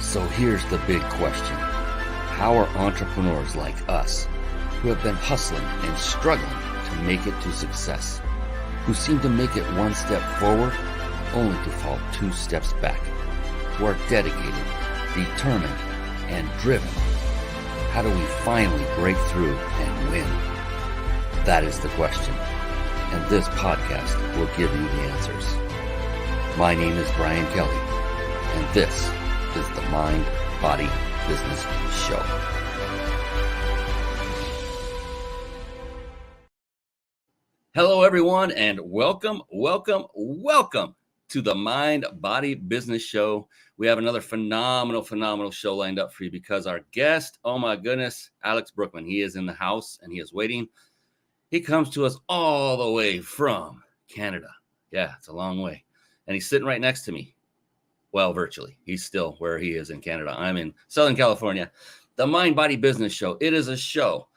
So here's the big question. How are entrepreneurs like us, who have been hustling and struggling to make it to success, who seem to make it one step forward only to fall two steps back, who are dedicated, determined, and driven, how do we finally break through and win? That is the question, and this podcast will give you the answers. My name is Brian Kelly, and this is the Mind, Body, Business Show. Hello, everyone, and welcome to the Mind, Body, Business Show. We have another phenomenal show lined up for you because our guest, oh my goodness, Alex Brueckmann, he is in the house and he is waiting. He comes to us all the way from Canada. Yeah, it's a long way. And he's sitting right next to me. Well, virtually. He's still where he is in Canada. I'm in Southern California. The Mind, Body, Business Show. It is a show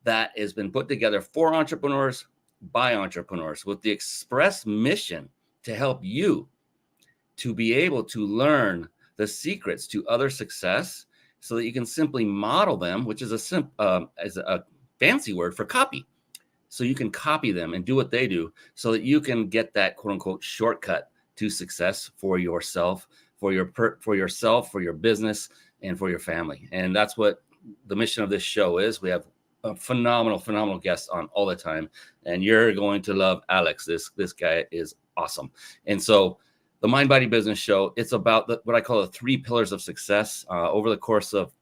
that has been put together for entrepreneurs, by entrepreneurs, with the express mission to help you to be able to learn the secrets to other success so that you can simply model them, which is a fancy word for copy. So you can copy them and do what they do so that you can get that quote unquote shortcut to success for yourself, for your business, and for your family. And that's what the mission of this show is. We have a phenomenal guests on all the time, and you're going to love Alex. This guy is awesome. And so the Mind, Body, Business Show, it's about what I call the 3 pillars of success. Over the course of,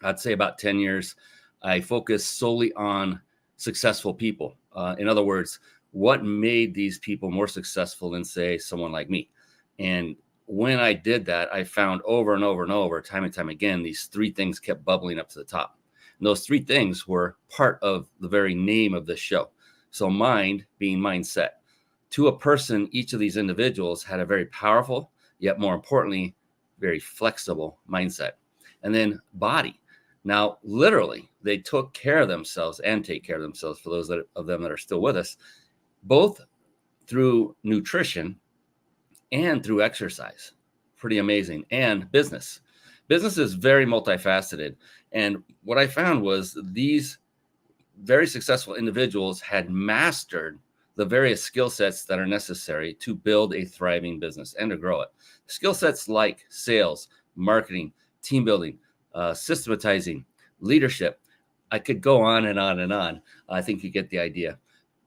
I'd say about 10 years, I focus solely on successful people. In other words, what made these people more successful than, say, someone like me? And when I did that, I found over and over, time and time again, these 3 things kept bubbling up to the top. And those 3 things were part of the very name of this show. So mind being mindset. To a person, each of these individuals had a very powerful, yet more importantly, very flexible mindset. And then body. Now, literally, they took care of themselves and take care of themselves for those of them that are still with us, both through nutrition and through exercise. Pretty amazing. And business. Business is very multifaceted. And what I found was these very successful individuals had mastered the various skill sets that are necessary to build a thriving business and to grow it. Skill sets like sales, marketing, team building, systematizing, leadership. I could go on and on and on. I think you get the idea.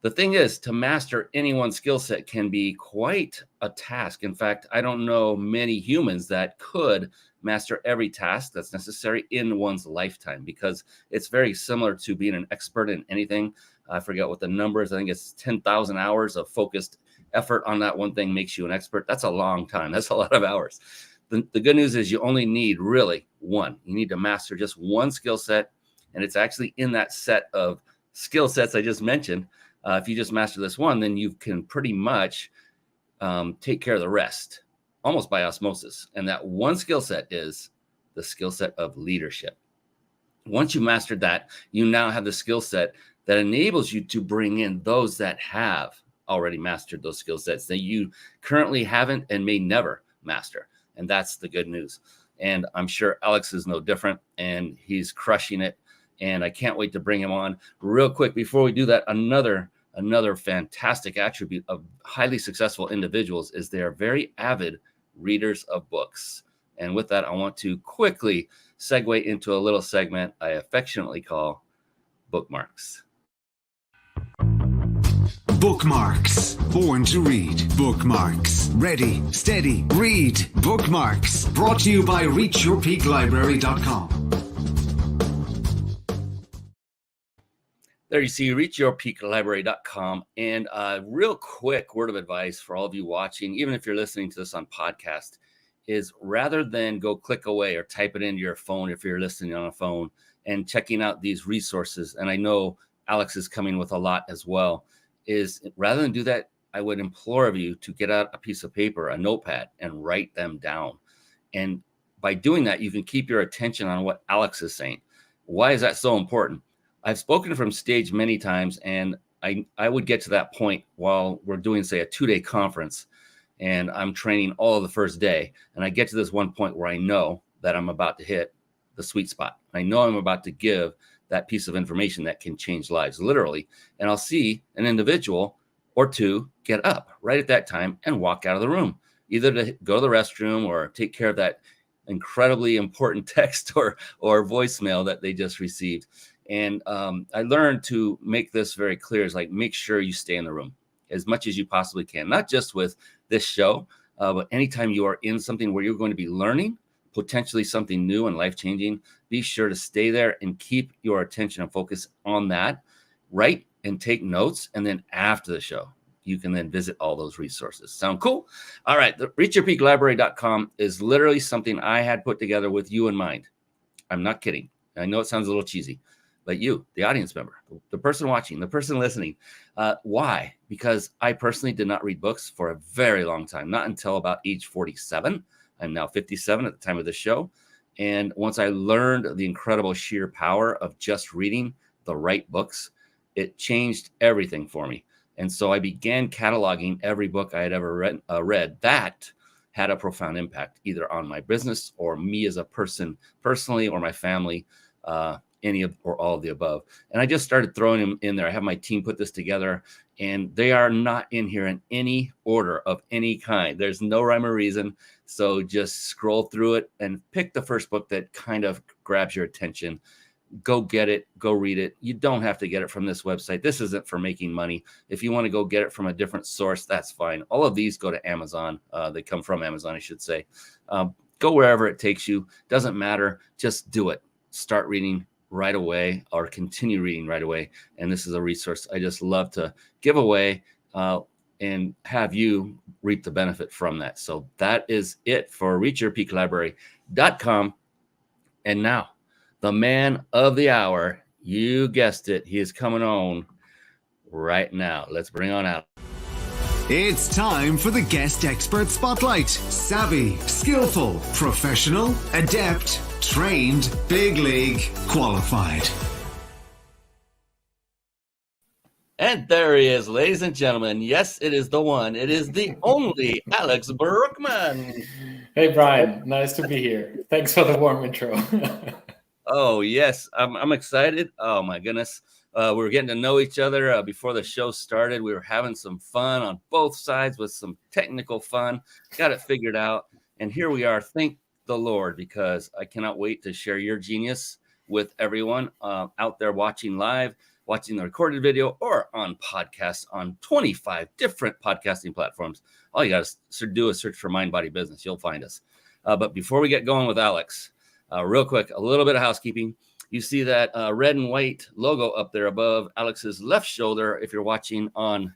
The thing is, to master any one skill set can be quite a task. In fact, I don't know many humans that could master every task that's necessary in one's lifetime, because it's very similar to being an expert in anything. I forget what the number is. I think it's 10,000 hours of focused effort on that one thing makes you an expert. That's a long time. That's a lot of hours. The good news is you only need really one. You need to master just one skill set. And it's actually in that set of skill sets I just mentioned. If you just master this one, then you can pretty much take care of the rest almost by osmosis. And that one skill set is the skill set of leadership. Once you mastered that, you now have the skill set that enables you to bring in those that have already mastered those skill sets that you currently haven't and may never master. And that's the good news. And I'm sure Alex is no different, and he's crushing it. And I can't wait to bring him on. Real quick, before we do that, another fantastic attribute of highly successful individuals is they are very avid readers of books. And with that, I want to quickly segue into a little segment I affectionately call Bookmarks. Bookmarks. Born to read. Bookmarks. Ready, steady, read. Bookmarks. Brought to you by reachyourpeaklibrary.com. There you see, reachyourpeaklibrary.com. And a real quick word of advice for all of you watching, even if you're listening to this on podcast, is rather than go click away or type it into your phone if you're listening on a phone and checking out these resources, and I know Alex is coming with a lot as well, is rather than do that, I would implore of you to get out a piece of paper, a notepad, and write them down. And by doing that, you can keep your attention on what Alex is saying. Why is that so important? I've spoken from stage many times, and I would get to that point while we're doing, say, a 2-day conference, and I'm training all of the first day. And I get to this one point where I know that I'm about to hit the sweet spot. I know I'm about to give that piece of information that can change lives, literally. And I'll see an individual or two get up right at that time and walk out of the room, either to go to the restroom or take care of that incredibly important text or voicemail that they just received. And I learned to make this very clear, is like, make sure you stay in the room as much as you possibly can, not just with this show, but anytime you are in something where you're going to be learning potentially something new and life-changing, be sure to stay there and keep your attention and focus on that. Write and take notes. And then after the show, you can then visit all those resources. Sound cool? All right. The reachyourpeaklibrary.com is literally something I had put together with you in mind. I'm not kidding. I know it sounds a little cheesy, but you, the audience member, the person watching, the person listening. Why? Because I personally did not read books for a very long time, not until about age 47. I'm now 57 at the time of the show. And once I learned the incredible sheer power of just reading the right books, it changed everything for me. And so I began cataloging every book I had ever read that had a profound impact, either on my business or me as a person personally, or my family, any of or all of the above. And I just started throwing them in there. I have my team put this together, and they are not in here in any order of any kind. There's no rhyme or reason. So just scroll through it and pick the first book that kind of grabs your attention. Go get it. Go read it. You don't have to get it from this website. This isn't for making money. If you want to go get it from a different source, that's fine. All of these go to Amazon. They come from Amazon, I should say. Go wherever it takes you. Doesn't matter. Just do it. Start reading right away, or continue reading right away. And this is a resource I just love to give away and have you reap the benefit from that. So that is it for reachyourpeaklibrary.com. And now, the man of the hour, you guessed it, he is coming on right now. Let's bring on out. It's time for the Guest Expert Spotlight. Savvy, skillful, professional, adept, trained, big league, qualified. And there he is, ladies and gentlemen. Yes, it is the one. It is the only Alex Brueckmann. Hey, Brian. Nice to be here. Thanks for the warm intro. Oh, yes. I'm excited. Oh, my goodness. We were getting to know each other before the show started. We were having some fun on both sides with some technical fun. Got it figured out. And here we are. Thank the Lord, because I cannot wait to share your genius with everyone out there watching live, watching the recorded video, or on podcasts on 25 different podcasting platforms. All you got to do is search for Mind Body Business. You'll find us. But before we get going with Alex, real quick, a little bit of housekeeping. You see that red and white logo up there above Alex's left shoulder. If you're watching on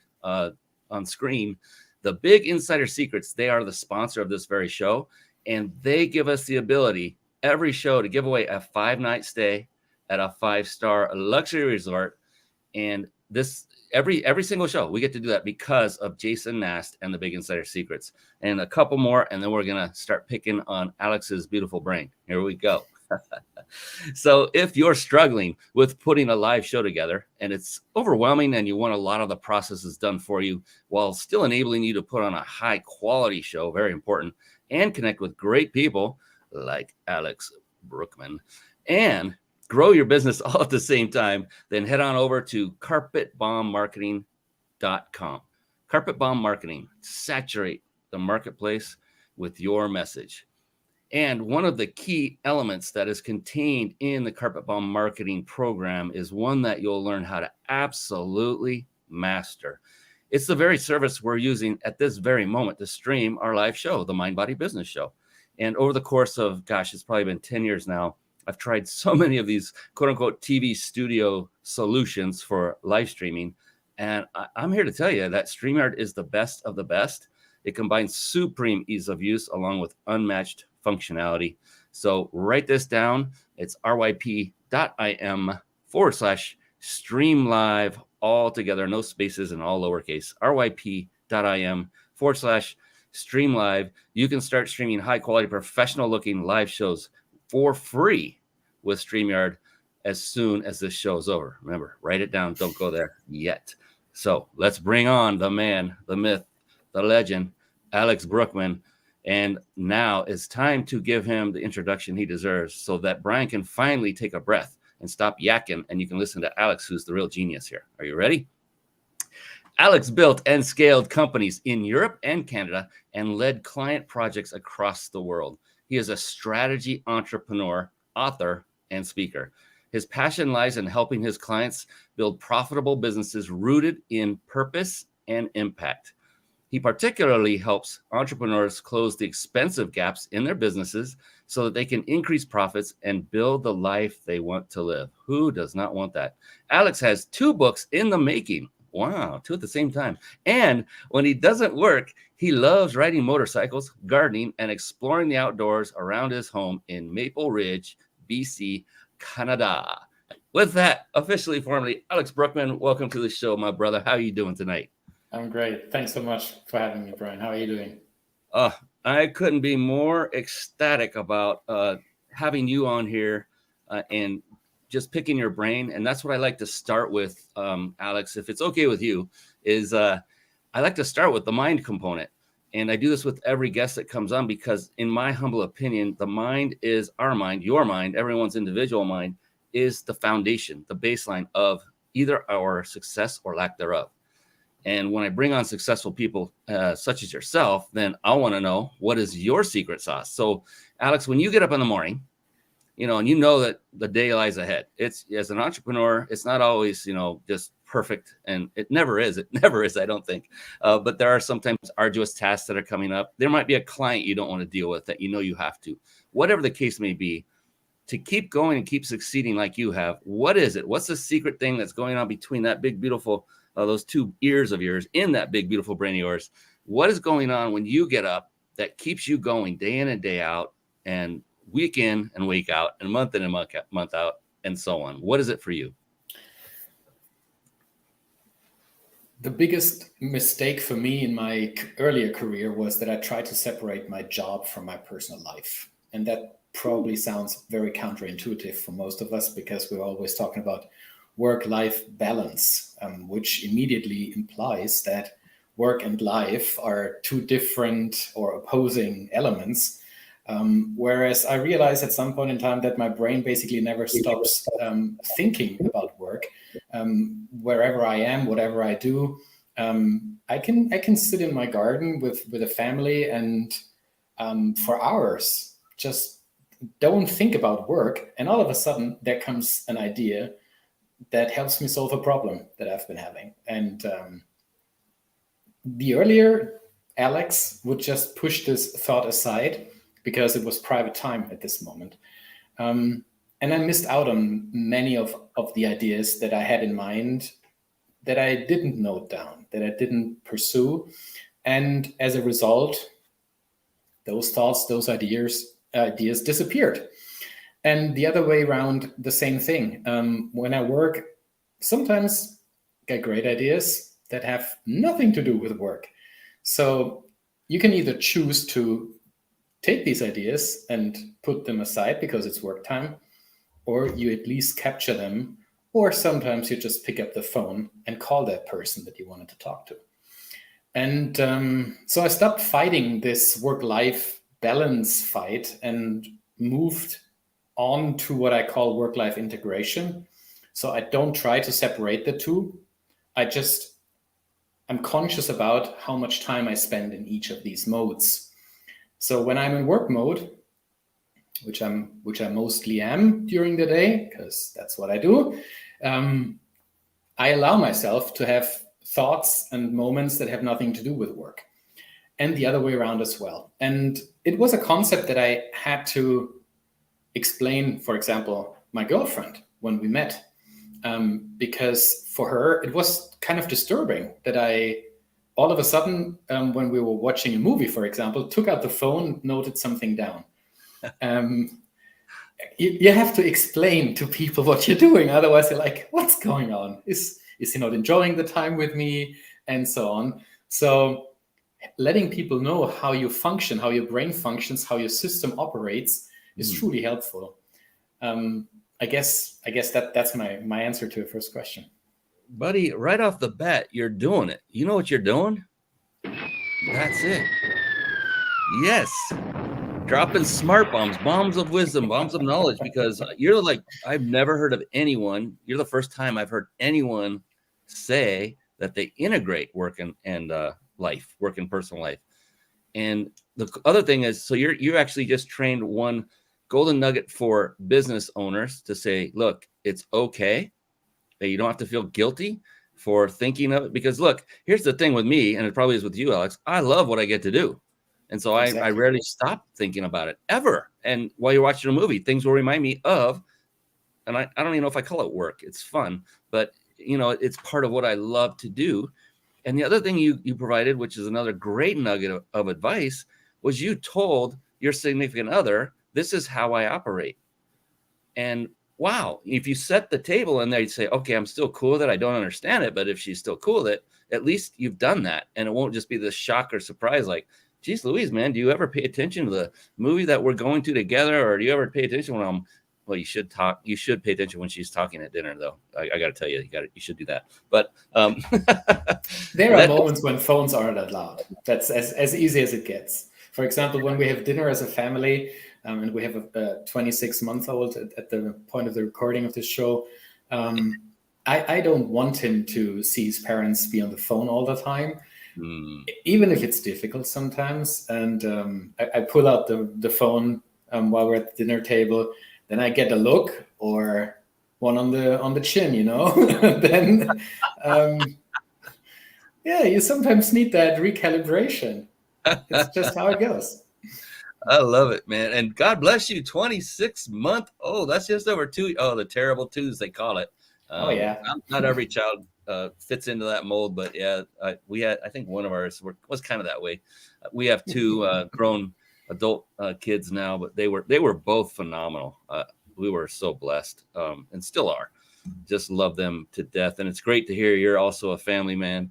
screen, the Big Insider Secrets, they are the sponsor of this very show. And they give us the ability every show to give away a 5-night stay at a 5-star luxury resort. And this every single show, we get to do that because of Jason Nast and the Big Insider Secrets. And a couple more, and then we're going to start picking on Alex's beautiful brain. Here we go. So if you're struggling with putting a live show together and it's overwhelming and you want a lot of the processes done for you while still enabling you to put on a high quality show, very important, and connect with great people like Alex Brueckmann and grow your business all at the same time, then head on over to carpetbombmarketing.com. Carpet Bomb Marketing. Saturate the marketplace with your message. And one of the key elements that is contained in the Carpet Bomb Marketing program is one that you'll learn how to absolutely master. It's the very service we're using at this very moment to stream our live show, the Mind Body Business Show. And over the course of, it's probably been 10 years now, I've tried so many of these quote unquote TV studio solutions for live streaming. And I'm here to tell you that StreamYard is the best of the best. It combines supreme ease of use along with unmatched functionality. So write this down. It's ryp.im/streamlive, all together, no spaces and all lowercase. ryp.im/streamlive. You can start streaming high quality, professional looking live shows for free with StreamYard as soon as this show is over. Remember, write it down. Don't go there yet. So let's bring on the man, the myth, the legend, Alex Brueckmann. And now it's time to give him the introduction he deserves so that Brian can finally take a breath and stop yakking, and you can listen to Alex, who's the real genius here. Are you ready? Alex built and scaled companies in Europe and Canada and led client projects across the world. He is a strategy entrepreneur, author, and speaker. His passion lies in helping his clients build profitable businesses rooted in purpose and impact. He particularly helps entrepreneurs close the expensive gaps in their businesses so that they can increase profits and build the life they want to live. Who does not want that? Alex has 2 books in the making. Wow, 2 at the same time. And when he doesn't work, he loves riding motorcycles, gardening, and exploring the outdoors around his home in Maple Ridge, BC, Canada. With that, officially, formally, Alex Brueckmann, welcome to the show, my brother. How are you doing tonight? I'm great. Thanks so much for having me, Brian. How are you doing? I couldn't be more ecstatic about having you on here and just picking your brain. And that's what I like to start with, Alex, if it's okay with you, is I like to start with the mind component. And I do this with every guest that comes on because, in my humble opinion, the mind is our mind, your mind, everyone's individual mind is the foundation, the baseline of either our success or lack thereof. And when I bring on successful people such as yourself, then I want to know, what is your secret sauce? So, Alex, when you get up in the morning, and you know that the day lies ahead, it's, as an entrepreneur, it's not always, just perfect. And it never is. It never is, I don't think. But there are sometimes arduous tasks that are coming up. There might be a client you don't want to deal with that you have to. Whatever the case may be, to keep going and keep succeeding like you have, what is it? What's the secret thing that's going on between that big, beautiful those 2 ears of yours in that big, beautiful brain of yours? What is going on when you get up that keeps you going day in and day out, and week in and week out, and month in and month out, and so on? What is it for you? The biggest mistake for me in my earlier career was that I tried to separate my job from my personal life. And that probably sounds very counterintuitive for most of us because we're always talking about work-life balance, which immediately implies that work and life are 2 different or opposing elements. Whereas I realized at some point in time that my brain basically never stops thinking about work. Wherever I am, whatever I do, I can sit in my garden with a family and for hours just don't think about work. And all of a sudden there comes an idea that helps me solve a problem that I've been having. And the earlier Alex would just push this thought aside because it was private time at this moment. And I missed out on many of the ideas that I had in mind that I didn't note down, that I didn't pursue. And as a result, those thoughts, those ideas disappeared. And the other way around, the same thing. When I work, sometimes get great ideas that have nothing to do with work. So you can either choose to take these ideas and put them aside because it's work time, or you at least capture them, or sometimes you just pick up the phone and call that person that you wanted to talk to. And so I stopped fighting this work-life balance fight and moved on to what I call work-life integration. So I don't try to separate the 2. I'm conscious about how much time I spend in each of these modes. So when I'm in work mode, which I mostly am during the day, because that's what I do, I allow myself to have thoughts and moments that have nothing to do with work, and the other way around as well. And it was a concept that I had to explain, for example, my girlfriend when we met, because for her, it was kind of disturbing that I all of a sudden, when we were watching a movie, for example, took out the phone, noted something down. You have to explain to people what you're doing. Otherwise, they're like, what's going on? Is he not enjoying the time with me? And so on. So letting people know how you function, how your brain functions, how your system operates is truly helpful. I guess that's my answer to your first question. Buddy, right off the bat, you're doing it. You know what you're doing? That's it. Yes. Dropping smart bombs, bombs of wisdom, bombs of knowledge, because you're like, I've never heard of anyone. You're the first time I've heard anyone say that they integrate work and life, work and personal life. And the other thing is, so you actually just trained one golden nugget for business owners to say, look, it's okay. You don't have to feel guilty for thinking of it, because look, here's the thing with me, and it probably is with you, Alex. I love what I get to do. And so I Exactly. rarely stop thinking about it ever. And while you're watching a movie, things will remind me of, and I don't even know if I call it work. It's fun, but it's part of what I love to do. And the other thing you provided, which is another great nugget of advice, was you told your significant other, this is how I operate. And wow, if you set the table and they'd say, okay, I'm still cool with it, I don't understand it, but if she's still cool with it, at least you've done that. And it won't just be this shock or surprise like, geez Louise, man, do you ever pay attention to the movie that we're going to together? Or do you ever pay attention when well, you should pay attention when she's talking at dinner, though. I got to tell you, you should do that. But there are moments when phones aren't allowed. That's as easy as it gets. For example, when we have dinner as a family, and we have a 26-month-old at the point of the recording of this show, I don't want him to see his parents be on the phone all the time, even if it's difficult sometimes. And I pull out the phone while we're at the dinner table. Then I get a look or one on the chin, Then, you sometimes need that recalibration. It's just how it goes. I love it, man. And God bless you, 26-month. Oh, that's just over 2. Oh, the terrible twos, they call it. Yeah. Not every child fits into that mold, but yeah, I think one of ours was kind of that way. We have 2 grown adult kids now, but they were both phenomenal. We were so blessed, and still are. Just love them to death. And it's great to hear you're also a family man,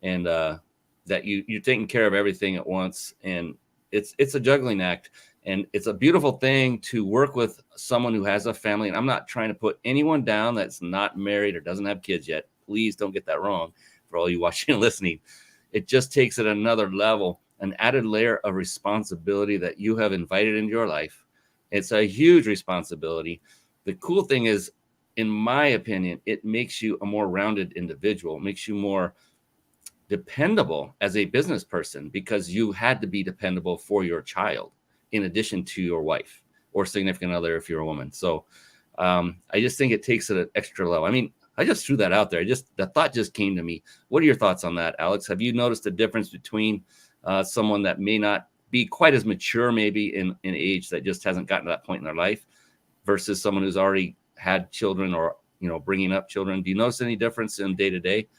and that you're taking care of everything at once. And it's a juggling act, and it's a beautiful thing to work with someone who has a family. And I'm not trying to put anyone down that's not married or doesn't have kids yet. Please don't get that wrong for all you watching and listening. It just takes it another level, an added layer of responsibility that you have invited into your life. It's a huge responsibility. The cool thing is, in my opinion, it makes you a more rounded individual. It makes you more dependable as a business person, because you had to be dependable for your child in addition to your wife or significant other if you're a woman. So I just think it takes it an extra level. I mean, I just threw that out there. The thought just came to me. What are your thoughts on that, Alex? Have you noticed a difference between someone that may not be quite as mature maybe in age, that just hasn't gotten to that point in their life, versus someone who's already had children or bringing up children? Do you notice any difference in day to day?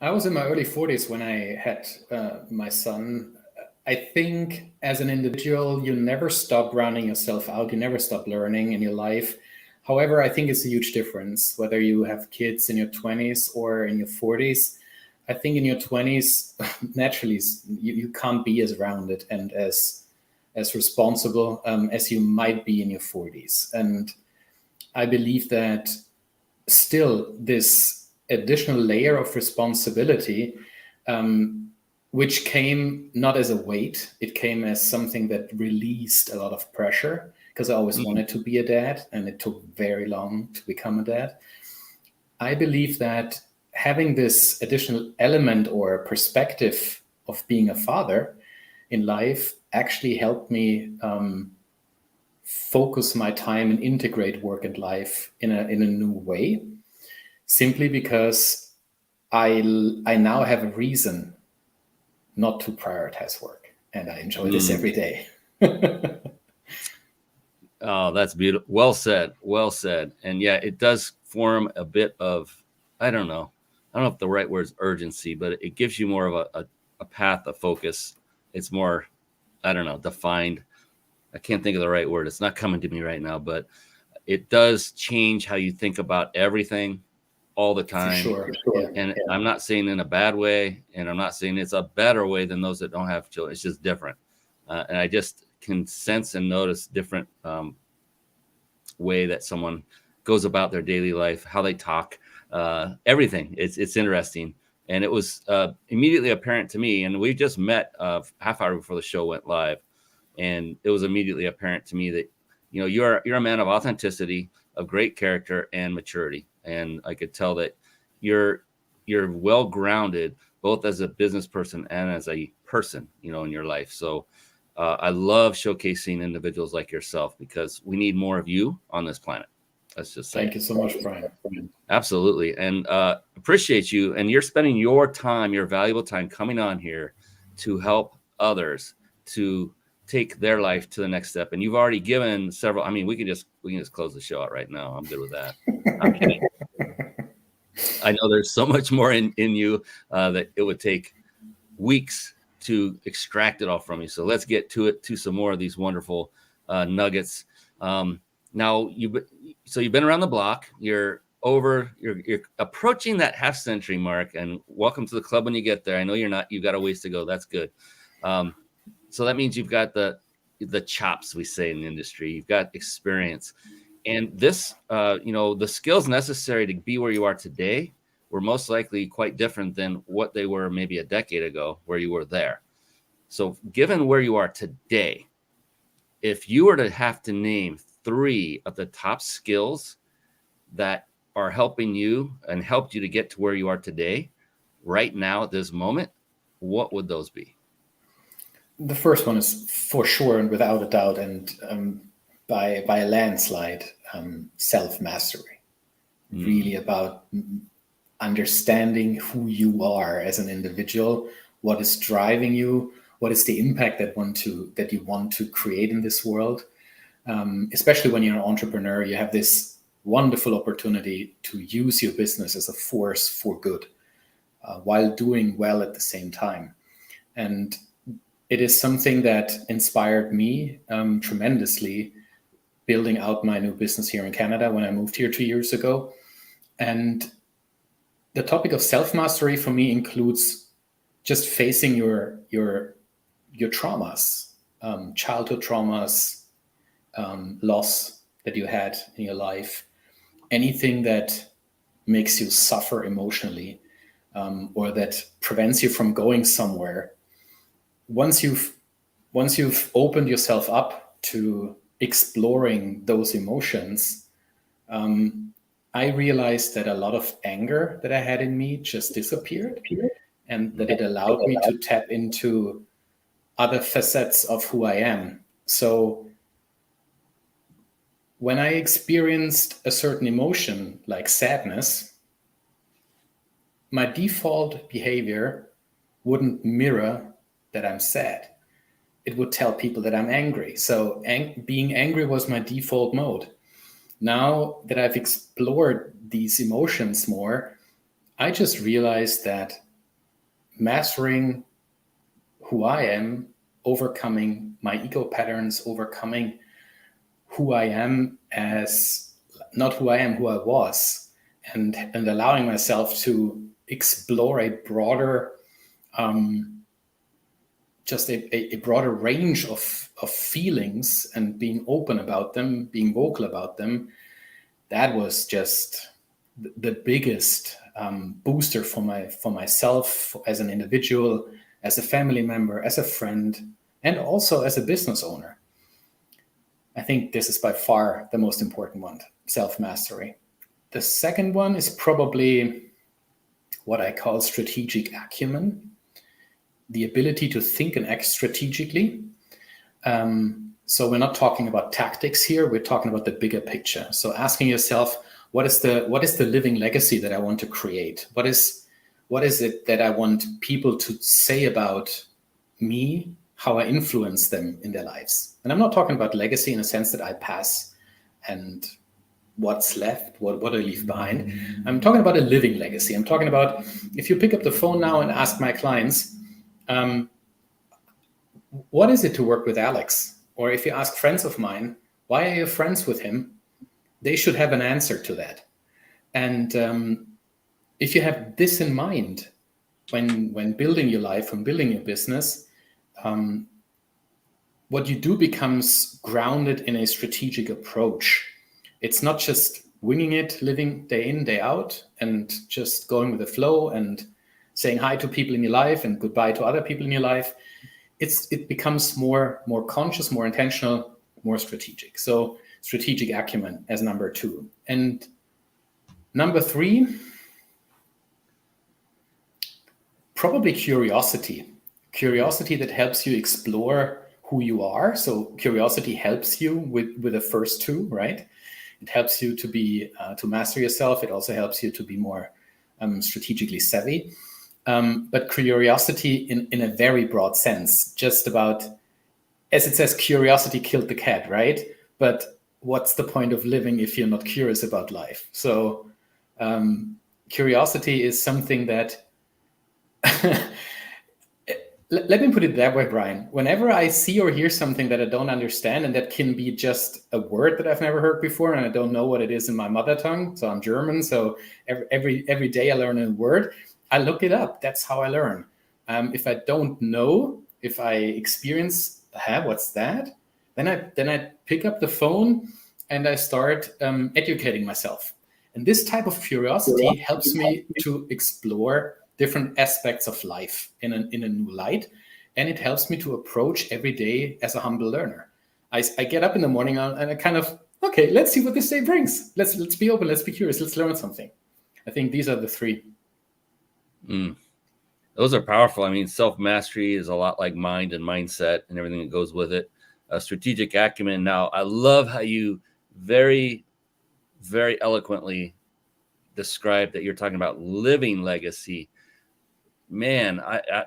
I was in my early 40s when I had my son. I think as an individual, you never stop rounding yourself out. You never stop learning in your life. However, I think it's a huge difference whether you have kids in your 20s or in your 40s. I think in your 20s, naturally, you can't be as rounded and as responsible as you might be in your 40s. And I believe that still this additional layer of responsibility, which came not as a weight, it came as something that released a lot of pressure, because I always wanted to be a dad, and it took very long to become a dad. I believe that having this additional element or perspective of being a father in life actually helped me focus my time and integrate work and life in a new way, simply because I now have a reason not to prioritize work, and I enjoy this every day. Oh, that's beautiful. Well said. Well said. And yeah, it does form a bit of, I don't know if the right word is urgency, but it gives you more of a path of focus. It's more, I don't know, defined. I can't think of the right word. It's not coming to me right now, but it does change how you think about everything all the time. For sure. And I'm not saying in a bad way, and I'm not saying it's a better way than those that don't have children. It's just different. And I just can sense and notice different way that someone goes about their daily life, how they talk, everything. It's interesting. And it was immediately apparent to me. And we just met half hour before the show went live. And it was immediately apparent to me that, you know, you're a man of authenticity, of great character and maturity. And I could tell that you're well grounded both as a business person and as a person, you know, in your life. So I love showcasing individuals like yourself because we need more of you on this planet. Let's just say. Thank you so much, Brian. Absolutely. And appreciate you. And you're spending your time, your valuable time coming on here to help others to take their life to the next step. And you've already given several. I mean, we can just close the show out right now. I'm good with that. I'm kidding. I know there's so much more in you that it would take weeks to extract it all from you. So let's get to some more of these wonderful nuggets. Now you've been around the block. You're approaching that half century mark, and welcome to the club when you get there. I know you're not. You've got a ways to go. That's good. So that means you've got the chops, we say in the industry. You've got experience, and this, the skills necessary to be where you are today were most likely quite different than what they were maybe a decade ago, where you were there. So, given where you are today, if you were to have to name 3 of the top skills that are helping you and helped you to get to where you are today, right now at this moment, what would those be? The first one is for sure and without a doubt, and by a landslide, self-mastery. Really about understanding who you are as an individual, what is driving you, what is the impact that you want to create in this world. Especially when you're an entrepreneur, you have this wonderful opportunity to use your business as a force for good while doing well at the same time. And it is something that inspired me tremendously building out my new business here in Canada when I moved here 2 years ago. And the topic of self-mastery for me includes just facing your traumas, childhood traumas, loss that you had in your life, anything that makes you suffer emotionally, or that prevents you from going somewhere. Once you've opened yourself up to exploring those emotions, I realized that a lot of anger that I had in me just disappeared, and that it allowed me to tap into other facets of who I am. So when I experienced a certain emotion like sadness, my default behavior wouldn't mirror that I'm sad. It would tell people that I'm angry. So being angry was my default mode. Now that I've explored these emotions more, I just realized that mastering who I am, overcoming my ego patterns, overcoming who I am as not who I am, who I was, and allowing myself to explore a broader, just a broader range of feelings and being open about them, being vocal about them, that was just the biggest booster for myself as an individual, as a family member, as a friend, and also as a business owner. I think this is by far the most important one, self-mastery. The second one is probably what I call strategic acumen, the ability to think and act strategically. So we're not talking about tactics here, we're talking about the bigger picture. So asking yourself, what is the living legacy that I want to create? What is it that I want people to say about me, how I influence them in their lives? And I'm not talking about legacy in a sense that I pass and what's left, what I leave behind. I'm talking about a living legacy. I'm talking about, if you pick up the phone now and ask my clients, what is it to work with Alex? Or if you ask friends of mine, why are you friends with him? They should have an answer to that. And if you have this in mind when building your life, when building your business, what you do becomes grounded in a strategic approach. It's not just winging it, living day in, day out, and just going with the flow and saying hi to people in your life and goodbye to other people in your life. it becomes more conscious, more intentional, more strategic. So strategic acumen as number 2. And number 3, probably curiosity. Curiosity that helps you explore who you are. So curiosity helps you with the first 2, right? It helps you to be to master yourself. It also helps you to be more strategically savvy. But curiosity in a very broad sense, just about, as it says, curiosity killed the cat, right? But what's the point of living if you're not curious about life? So curiosity is something that, let me put it that way, Brian. Whenever I see or hear something that I don't understand, and that can be just a word that I've never heard before, and I don't know what it is in my mother tongue, so I'm German, so every day I learn a word, I look it up. That's how I learn. If I don't know, if I experience, what's that? Then I pick up the phone and I start educating myself. And this type of curiosity helps me to explore different aspects of life in a new light. And it helps me to approach every day as a humble learner. I get up in the morning and I kind of, okay, let's see what this day brings. Let's be open, let's be curious, let's learn something. I think these are the 3. Those are powerful. I mean, self-mastery is a lot like mind and mindset and everything that goes with it. Strategic acumen. Now, I love how you very, very eloquently described that you're talking about living legacy. Man,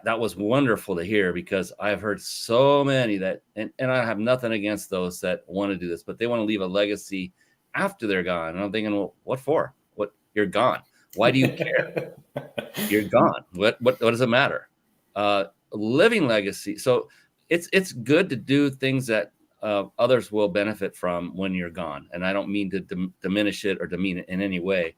that was wonderful to hear, because I've heard so many that, and I have nothing against those that want to do this, but they want to leave a legacy after they're gone. And I'm thinking, well, what for? What, you're gone. Why do you care? You're gone. What does it matter? Living legacy. So it's good to do things that others will benefit from when you're gone. And I don't mean to diminish it or demean it in any way.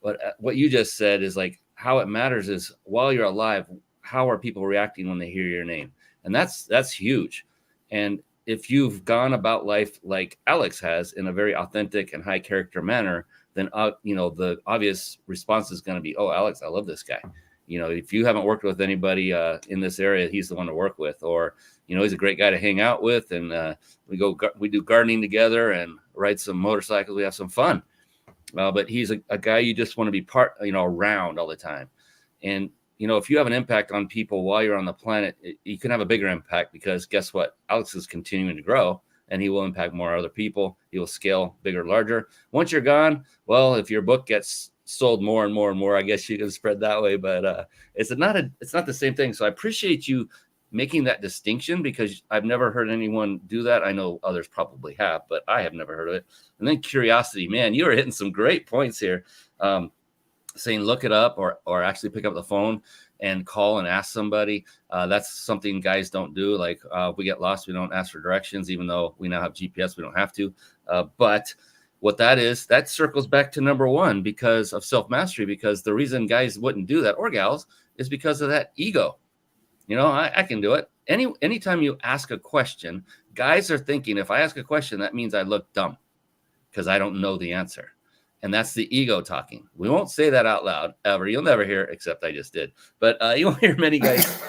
But what you just said is like, how it matters is while you're alive, how are people reacting when they hear your name? And that's huge. And if you've gone about life like Alex has, in a very authentic and high character manner, then the obvious response is going to be, oh, Alex, I love this guy. If you haven't worked with anybody in this area, he's the one to work with. Or he's a great guy to hang out with, and we do gardening together and ride some motorcycles. We have some fun. But he's a guy you just want to be around all the time. And if you have an impact on people while you're on the planet, you can have a bigger impact, because guess what? Alex is continuing to grow, and he will impact more other people. He will scale bigger, larger. Once you're gone, well, if your book gets sold more and more and more, I guess you can spread that way. But it's not the same thing. So I appreciate you making that distinction, because I've never heard anyone do that. I know others probably have, but I have never heard of it. And then curiosity, man, you are hitting some great points here. Saying look it up, or actually pick up the phone and call and ask somebody. That's something guys don't do. Like if we get lost, we don't ask for directions, even though we now have GPS, we don't have to. But what that is, that circles back to number 1, because of self-mastery, because the reason guys wouldn't do that, or gals, is because of that ego. I can do it. Anytime you ask a question, guys are thinking, if I ask a question, that means I look dumb because I don't know the answer. And that's the ego talking. We won't say that out loud ever. You'll never hear it, except I just did. But you won't hear many guys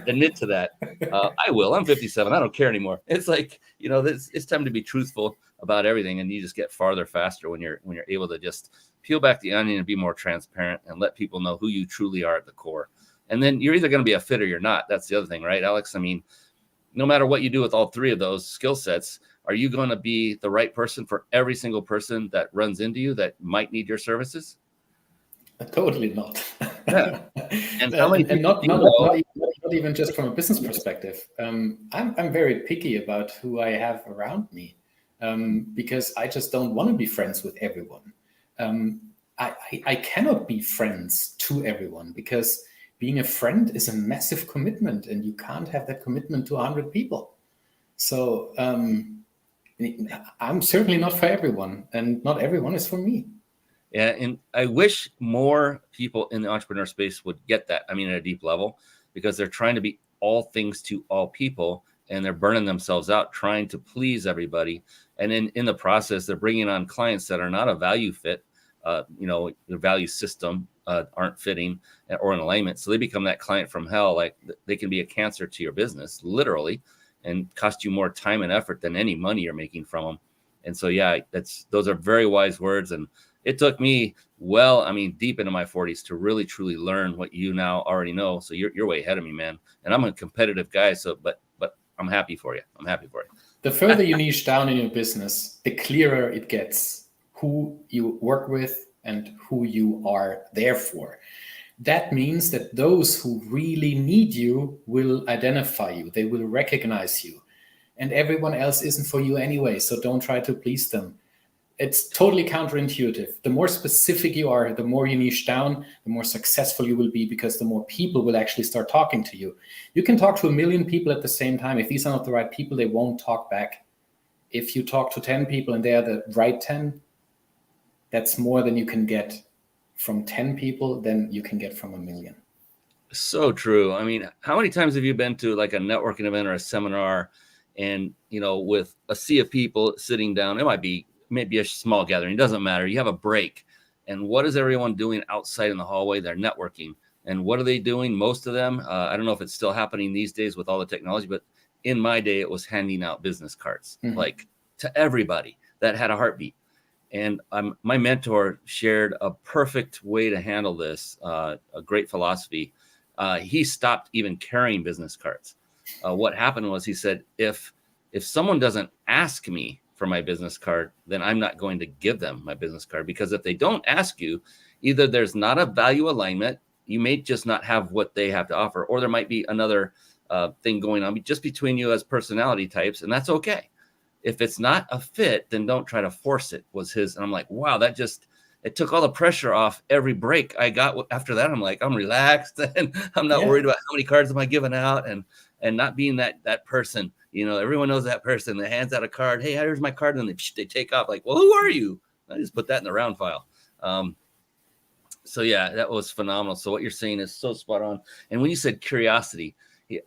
admit to that. I will. I'm 57. I don't care anymore. It's like, it's time to be truthful about everything. And you just get farther faster when you're able to just peel back the onion and be more transparent and let people know who you truly are at the core. And then you're either going to be a fit or you're not. That's the other thing, right, Alex? I mean, no matter what you do with all 3 of those skill sets, are you going to be the right person for every single person that runs into you that might need your services? Totally not. Yeah. And how many and not even just from a business perspective. I'm very picky about who I have around me, because I just don't want to be friends with everyone. I cannot be friends to everyone, because being a friend is a massive commitment, and you can't have that commitment to 100 people. So I'm certainly not for everyone, and not everyone is for me. Yeah, and I wish more people in the entrepreneur space would get that. I mean, at a deep level, because they're trying to be all things to all people, and they're burning themselves out trying to please everybody. And in the process, they're bringing on clients that are not a value fit. your value system aren't fitting or in alignment. So they become that client from hell. Like they can be a cancer to your business, literally, and cost you more time and effort than any money you're making from them. And so, yeah, those are very wise words. And it took me deep into my 40s to really, truly learn what you now already know. So you're way ahead of me, man. And I'm a competitive guy. So, but I'm happy for you. The further you niche down in your business, the clearer it gets who you work with and who you are there for. That means that those who really need you will identify you. They will recognize you. And everyone else isn't for you anyway. So don't try to please them. It's totally counterintuitive. The more specific you are, the more you niche down, the more successful you will be, because the more people will actually start talking to you. You can talk to 1 million people at the same time. If these are not the right people, they won't talk back. If you talk to 10 people and they are the right 10, that's more than you can get from 10 people than you can get from 1 million. So true. I mean, how many times have you been to like a networking event or a seminar and, with a sea of people sitting down, it might be maybe a small gathering, it doesn't matter. You have a break. And what is everyone doing outside in the hallway? They're networking. And what are they doing? Most of them, I don't know if it's still happening these days with all the technology, but in my day, it was handing out business cards, like to everybody that had a heartbeat. And my mentor shared a perfect way to handle this, a great philosophy. He stopped even carrying business cards. What happened was he said, if someone doesn't ask me for my business card, then I'm not going to give them my business card, because if they don't ask you, either there's not a value alignment, you may just not have what they have to offer, or there might be another thing going on just between you as personality types, and that's okay. If it's not a fit, then don't try to force it, was his. And I'm like, wow, it took all the pressure off every break I got after that. I'm like, I'm relaxed and I'm not worried about how many cards am I giving out, and not being that person. Everyone knows that person that hands out a card. Hey, here's my card. And they take off like, well, who are you? I just put that in the round file. So yeah, that was phenomenal. So what you're saying is so spot on. And when you said curiosity,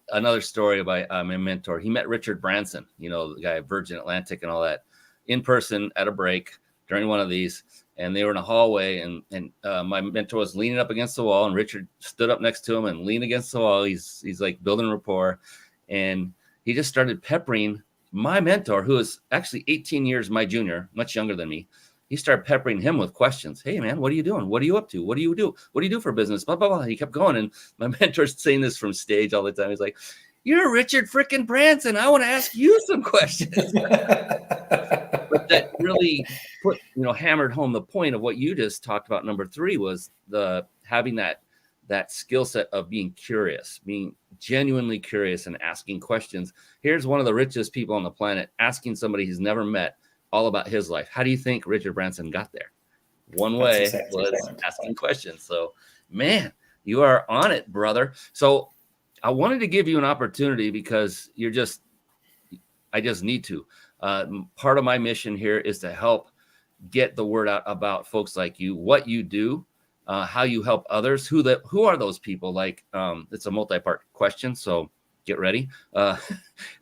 another story about my mentor, he met Richard Branson, the guy at Virgin Atlantic and all that, in person at a break during one of these. And they were in a hallway, and my mentor was leaning up against the wall, and Richard stood up next to him and leaned against the wall. He's like building rapport, and he just started peppering my mentor, who is actually 18 years my junior, much younger than me. He started peppering him with questions. Hey, man, what are you doing? What are you up to? What do you do? What do you do for business? Blah, blah, blah. He kept going. And my mentor's saying this from stage all the time. He's like, you're Richard freaking Branson. I want to ask you some questions. But that really hammered home the point of what you just talked about. Number 3 was having that skill set of being curious, being genuinely curious and asking questions. Here's one of the richest people on the planet asking somebody he's never met all about his life. How do you think Richard Branson got there? One way was asking questions. So, man, you are on it, brother. So I wanted to give you an opportunity because I just need to. Part of my mission here is to help get the word out about folks like you, what you do, how you help others, who are those people? Like, it's a multi-part question, so get ready.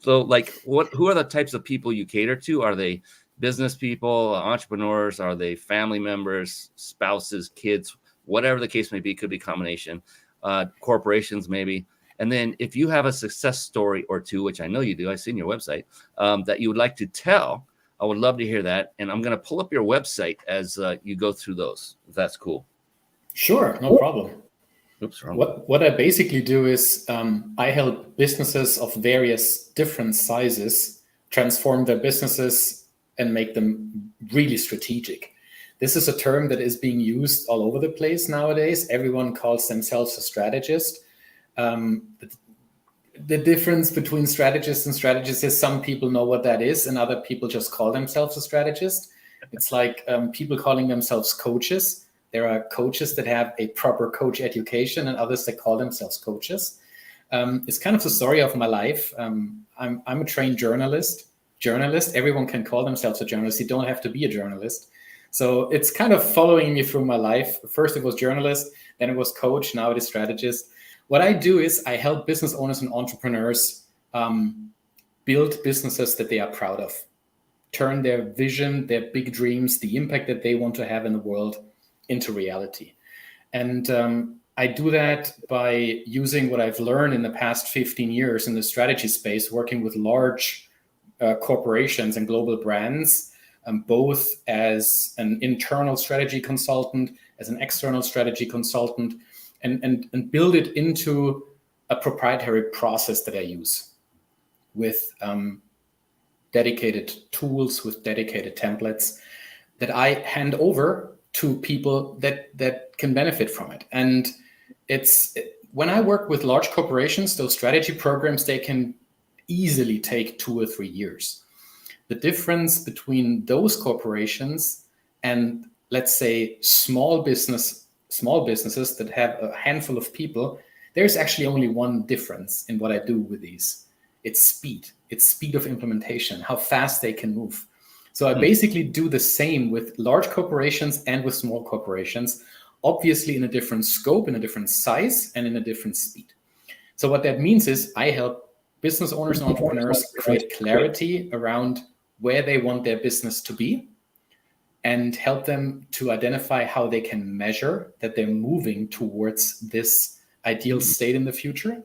So like, who are the types of people you cater to? Are they business people, entrepreneurs? Are they family members, spouses, kids, whatever the case may be? Could be a combination. Corporations, maybe. And then if you have a success story or two, which I know you do, I've seen your website, that you would like to tell, I would love to hear that. And I'm going to pull up your website as you go through those, if that's cool. Sure, no problem. Oops, wrong. What I basically do is I help businesses of various different sizes transform their businesses and make them really strategic. This is a term that is being used all over the place nowadays. Everyone calls themselves a strategist. The difference between strategist and strategist is some people know what that is and other people just call themselves a strategist. It's like people calling themselves coaches. There are coaches that have a proper coach education and others that call themselves coaches. It's kind of the story of my life. I'm a trained journalist. Everyone can call themselves a journalist. You don't have to be a journalist. So it's kind of following me through my life. First it was journalist, then it was coach, now it is strategist. What I do is I help business owners and entrepreneurs build businesses that they are proud of, turn their vision, their big dreams, the impact that they want to have in the world into reality. And I do that by using what I've learned in the past 15 years in the strategy space, working with large corporations and global brands, both as an internal strategy consultant, as an external strategy consultant, and build it into a proprietary process that I use with dedicated tools, with dedicated templates that I hand over to people that can benefit from it. And when I work with large corporations, those strategy programs, they can easily take 2 or 3 years. The difference between those corporations and, let's say, small businesses that have a handful of people, there's actually only one difference in what I do with these. It's speed. It's speed of implementation, how fast they can move. So I basically do the same with large corporations and with small corporations, obviously in a different scope, in a different size, and in a different speed. So what that means is I help business owners and entrepreneurs create clarity around where they want their business to be and help them to identify how they can measure that they're moving towards this ideal state in the future,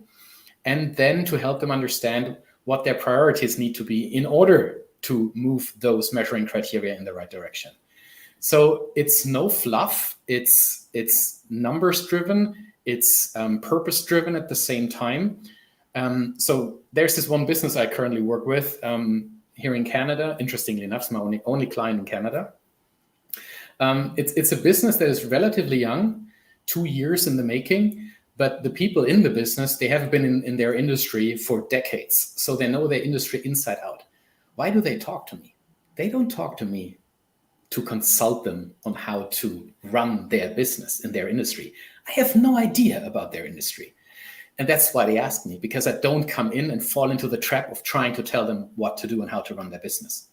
and then to help them understand what their priorities need to be in order to move those measuring criteria in the right direction. So it's no fluff, it's numbers driven, it's purpose driven at the same time. So there's this one business I currently work with here in Canada. Interestingly enough, it's my only client in Canada. It's a business that is relatively young, 2 years in the making, but the people in the business, they have been in their industry for decades. So they know their industry inside out. Why do they talk to me? They don't talk to me to consult them on how to run their business in their industry. I have no idea about their industry. And that's why they ask me, because I don't come in and fall into the trap of trying to tell them what to do and how to run their business.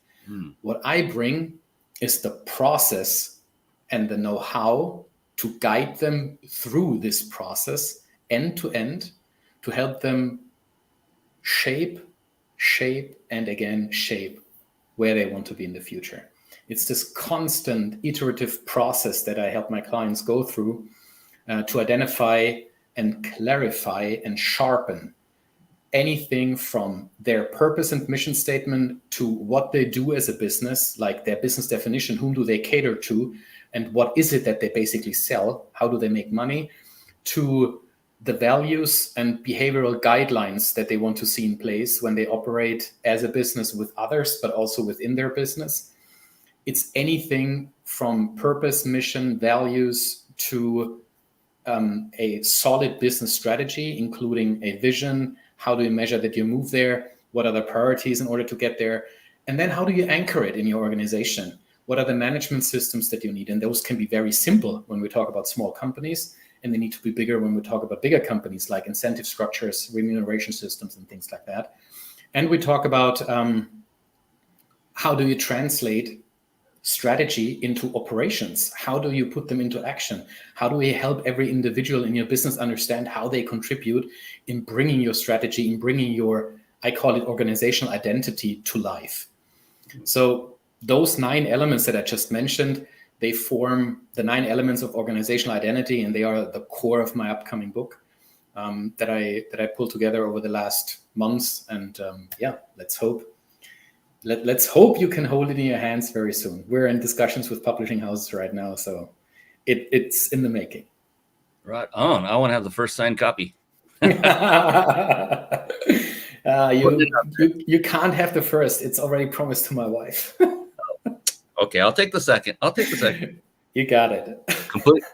What I bring is the process and the know-how to guide them through this process end to end, to help them shape, and again shape where they want to be in the future. It's this constant iterative process that I help my clients go through to identify and clarify and sharpen anything from their purpose and mission statement to what they do as a business, like their business definition, whom do they cater to, and what is it that they basically sell, how do they make money, to the values and behavioral guidelines that they want to see in place when they operate as a business with others, but also within their business. It's anything from purpose, mission, values to a solid business strategy, including a vision. How do you measure that you move there? What are the priorities in order to get there? And then how do you anchor it in your organization? What are the management systems that you need? And those can be very simple when we talk about small companies, and they need to be bigger when we talk about bigger companies, like incentive structures, remuneration systems, and things like that. And we talk about how do you translate strategy into operations? How do you put them into action? How do we help every individual in your business understand how they contribute in bringing your strategy, in bringing your, I call it, organizational identity to life? So those 9 elements that I just mentioned, they form the 9 elements of organizational identity, and they are the core of my upcoming book that I pulled together over the last months. And let's hope you can hold it in your hands very soon. We're in discussions with publishing houses right now, so it's in the making. Right on. I want to have the first signed copy. You can't have the first. It's already promised to my wife. Okay, I'll take the second. You got it.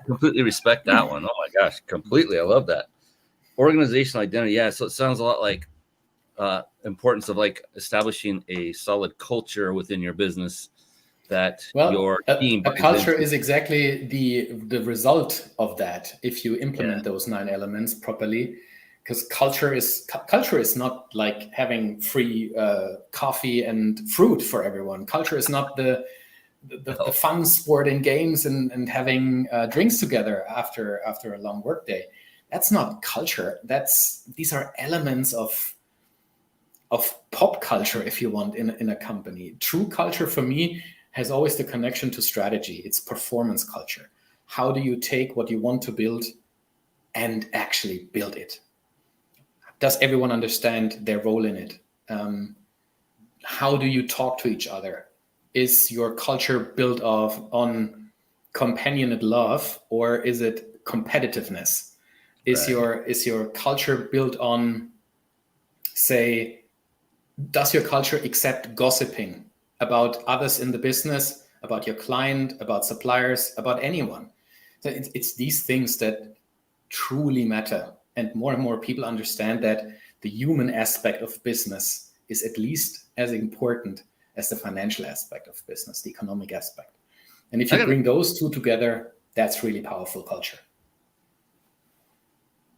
Completely respect that one. Oh my gosh, completely. I love that. Organizational identity. Yeah, so it sounds a lot like importance of like establishing a solid culture within your business that your team. A culture is exactly the result of that if you implement those 9 elements properly. Because culture is not like having free coffee and fruit for everyone. Culture is not the fun sport and games and having drinks together after a long workday. That's not culture. These are elements of pop culture, if you want, in a company. True culture for me has always the connection to strategy. It's performance culture. how do you take what you want to build and actually build it? Does everyone understand their role in it? How do you talk to each other? Is your culture built on companionate love, or is it competitiveness? Is your culture built on, say, does your culture accept gossiping about others in the business, about your client, about suppliers, about anyone? So it's these things that truly matter. And more people understand that the human aspect of business is at least as important as the financial aspect of business, the economic aspect. And if you bring those two together, that's really powerful culture.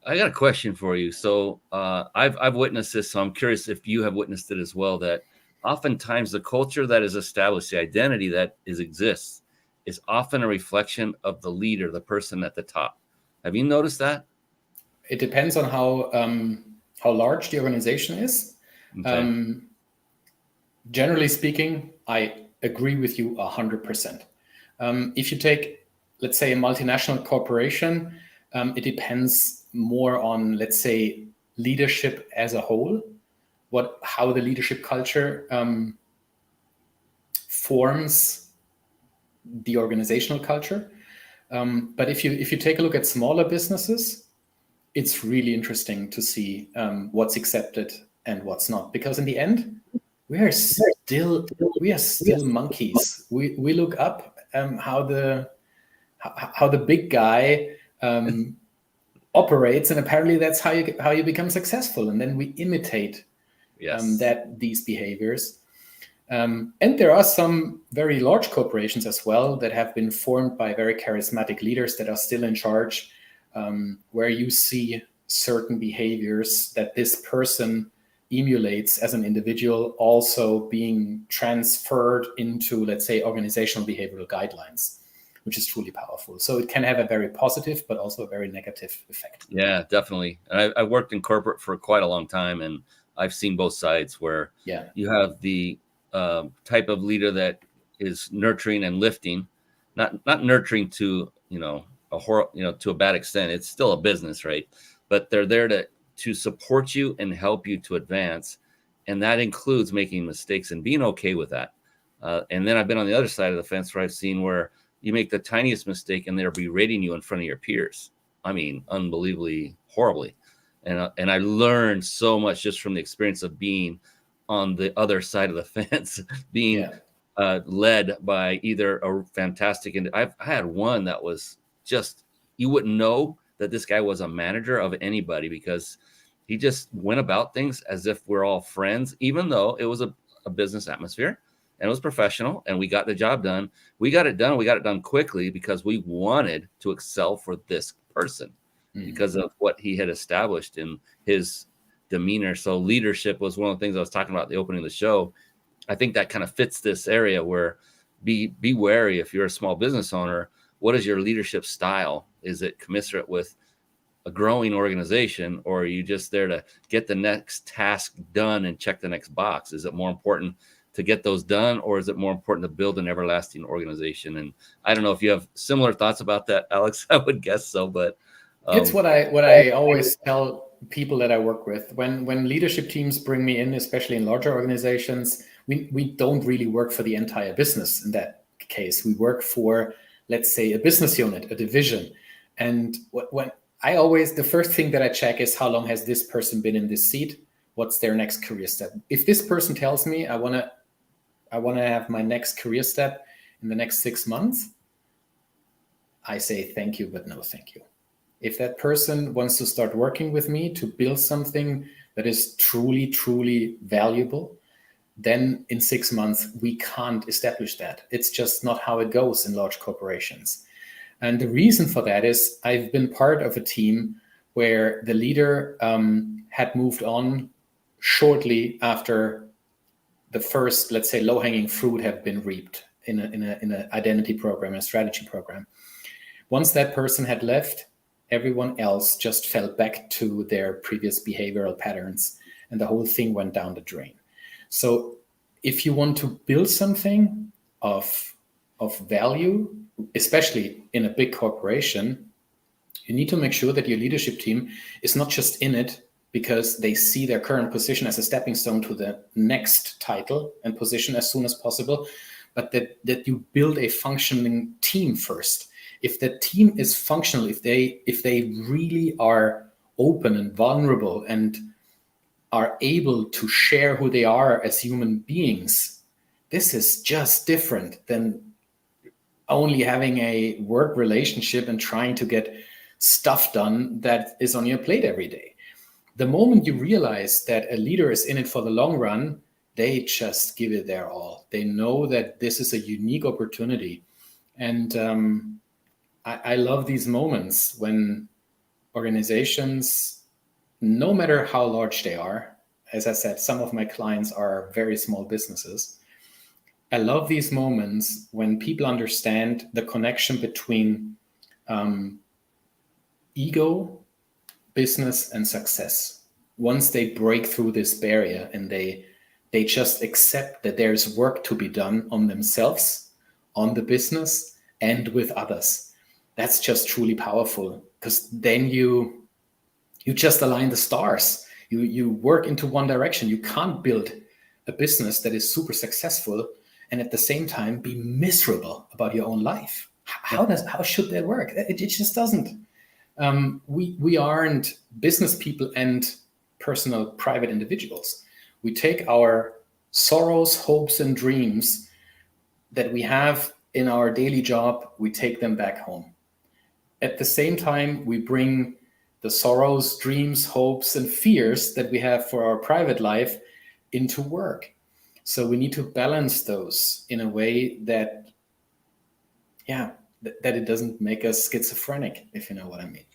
I got a question for you. So I've witnessed this, so I'm curious if you have witnessed it as well, that oftentimes the culture that is established, the identity that exists, is often a reflection of the leader, the person at the top. Have you noticed that? It depends on how large the organization is. Okay. Generally speaking, I agree with you 100%. If you take, let's say, a multinational corporation, it depends more on, let's say, leadership as a whole, how the leadership culture forms the organizational culture. But if you take a look at smaller businesses, it's really interesting to see what's accepted and what's not, because in the end, we are still monkeys. We look up how the big guy operates, and apparently that's how you become successful, and then we imitate these behaviors. And there are some very large corporations as well that have been formed by very charismatic leaders that are still in charge, where you see certain behaviors that this person emulates as an individual also being transferred into, let's say, organizational behavioral guidelines, which is truly powerful. So it can have a very positive, but also a very negative effect. Yeah, definitely. And I worked in corporate for quite a long time, and I've seen both sides where you have the type of leader that is nurturing and lifting, not nurturing to, to a bad extent. It's still a business, right? But they're there to support you and help you to advance. And that includes making mistakes and being okay with that. And then I've been on the other side of the fence where I've seen where you make the tiniest mistake and they're berating you in front of your peers. I mean, unbelievably horribly. And I learned so much just from the experience of being on the other side of the fence, being led by either a fantastic, and I had one that was just, you wouldn't know that this guy was a manager of anybody because he just went about things as if we're all friends, even though it was a business atmosphere and it was professional and we got the job done. We got it done. We got it done quickly because we wanted to excel for this person because of what he had established in his demeanor. So leadership was one of the things I was talking about at the opening of the show. I think that kind of fits this area where be wary if you're a small business owner. What is your leadership style? Is it commensurate with a growing organization, or are you just there to get the next task done and check the next box? Is it more important to get those done, or is it more important to build an everlasting organization? And I don't know if you have similar thoughts about that, Alex. I would guess so, but it's what I always tell people that I work with. When leadership teams bring me in, especially in larger organizations, we don't really work for the entire business in that case. We work for, let's say, a business unit, a division. And when the first thing that I check is how long has this person been in this seat? What's their next career step? If this person tells me I want to have my next career step in the next 6 months, I say thank you, but no thank you. If that person wants to start working with me to build something that is truly, truly valuable, then in 6 months, we can't establish that. It's just not how it goes in large corporations. And the reason for that is I've been part of a team where the leader had moved on shortly after the first, let's say, low-hanging fruit have been reaped in an identity program, a strategy program. Once that person had left, everyone else just fell back to their previous behavioral patterns, and the whole thing went down the drain. So if you want to build something of value, especially in a big corporation, you need to make sure that your leadership team is not just in it because they see their current position as a stepping stone to the next title and position as soon as possible, but that you build a functioning team first. If the team is functional, if they really are open and vulnerable and are able to share who they are as human beings, this is just different than only having a work relationship and trying to get stuff done that is on your plate every day. The moment you realize that a leader is in it for the long run, they just give it their all. They know that this is a unique opportunity. And I love these moments when organizations, no matter how large they are, as I said, some of my clients are very small businesses. I love these moments when people understand the connection between ego, business, and success. Once they break through this barrier and they just accept that there's work to be done on themselves, on the business, and with others. That's just truly powerful, because then you just align the stars. You work into one direction. You can't build a business that is super successful and at the same time be miserable about your own life. How should that work? It just doesn't. We aren't business people and personal private individuals. We take our sorrows, hopes, and dreams that we have in our daily job, we take them back home. At the same time, we bring the sorrows, dreams, hopes, and fears that we have for our private life into work. So we need to balance those in a way that it doesn't make us schizophrenic, if you know what I mean.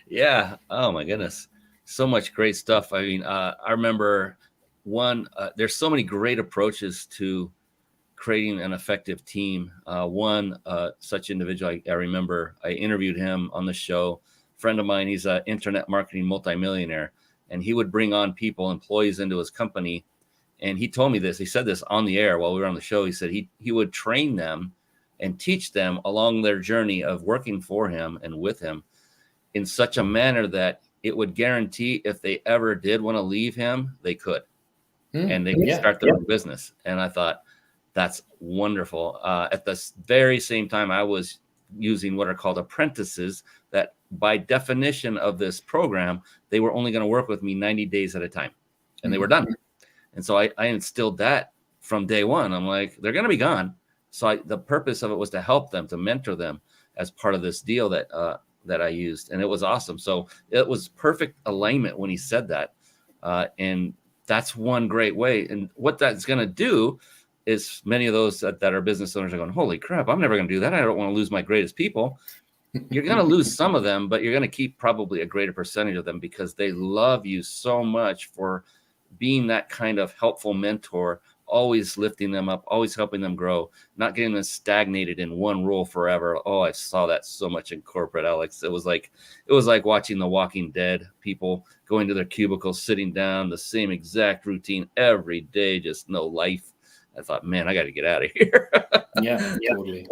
Yeah. Oh my goodness. So much great stuff. I mean, I remember there's so many great approaches to creating an effective team. One such individual, I remember I interviewed him on the show. A friend of mine, he's an internet marketing multimillionaire, and he would bring on employees into his company. And he told me this, he said this on the air while we were on the show. He said he would train them and teach them along their journey of working for him and with him in such a manner that it would guarantee if they ever did want to leave him, they could. And they could start their own business. And I thought, that's wonderful. At the very same time, I was using what are called apprentices that by definition of this program, they were only going to work with me 90 days at a time, and they were done. And so I instilled that from day one. I'm like, they're going to be gone. So the purpose of it was to help them, to mentor them as part of this deal that I used. And it was awesome. So it was perfect alignment when he said that. And that's one great way. And what that's going to do is many of those that are business owners are going, holy crap, I'm never going to do that. I don't want to lose my greatest people. You're going to lose some of them, but you're going to keep probably a greater percentage of them because they love you so much for being that kind of helpful mentor, always lifting them up, always helping them grow, not getting them stagnated in one role forever. Oh, I saw that so much in corporate, Alex. It was like watching The Walking Dead, people going to their cubicles, sitting down, the same exact routine every day, just no life. I thought, man, I got to get out of here. Yeah, totally.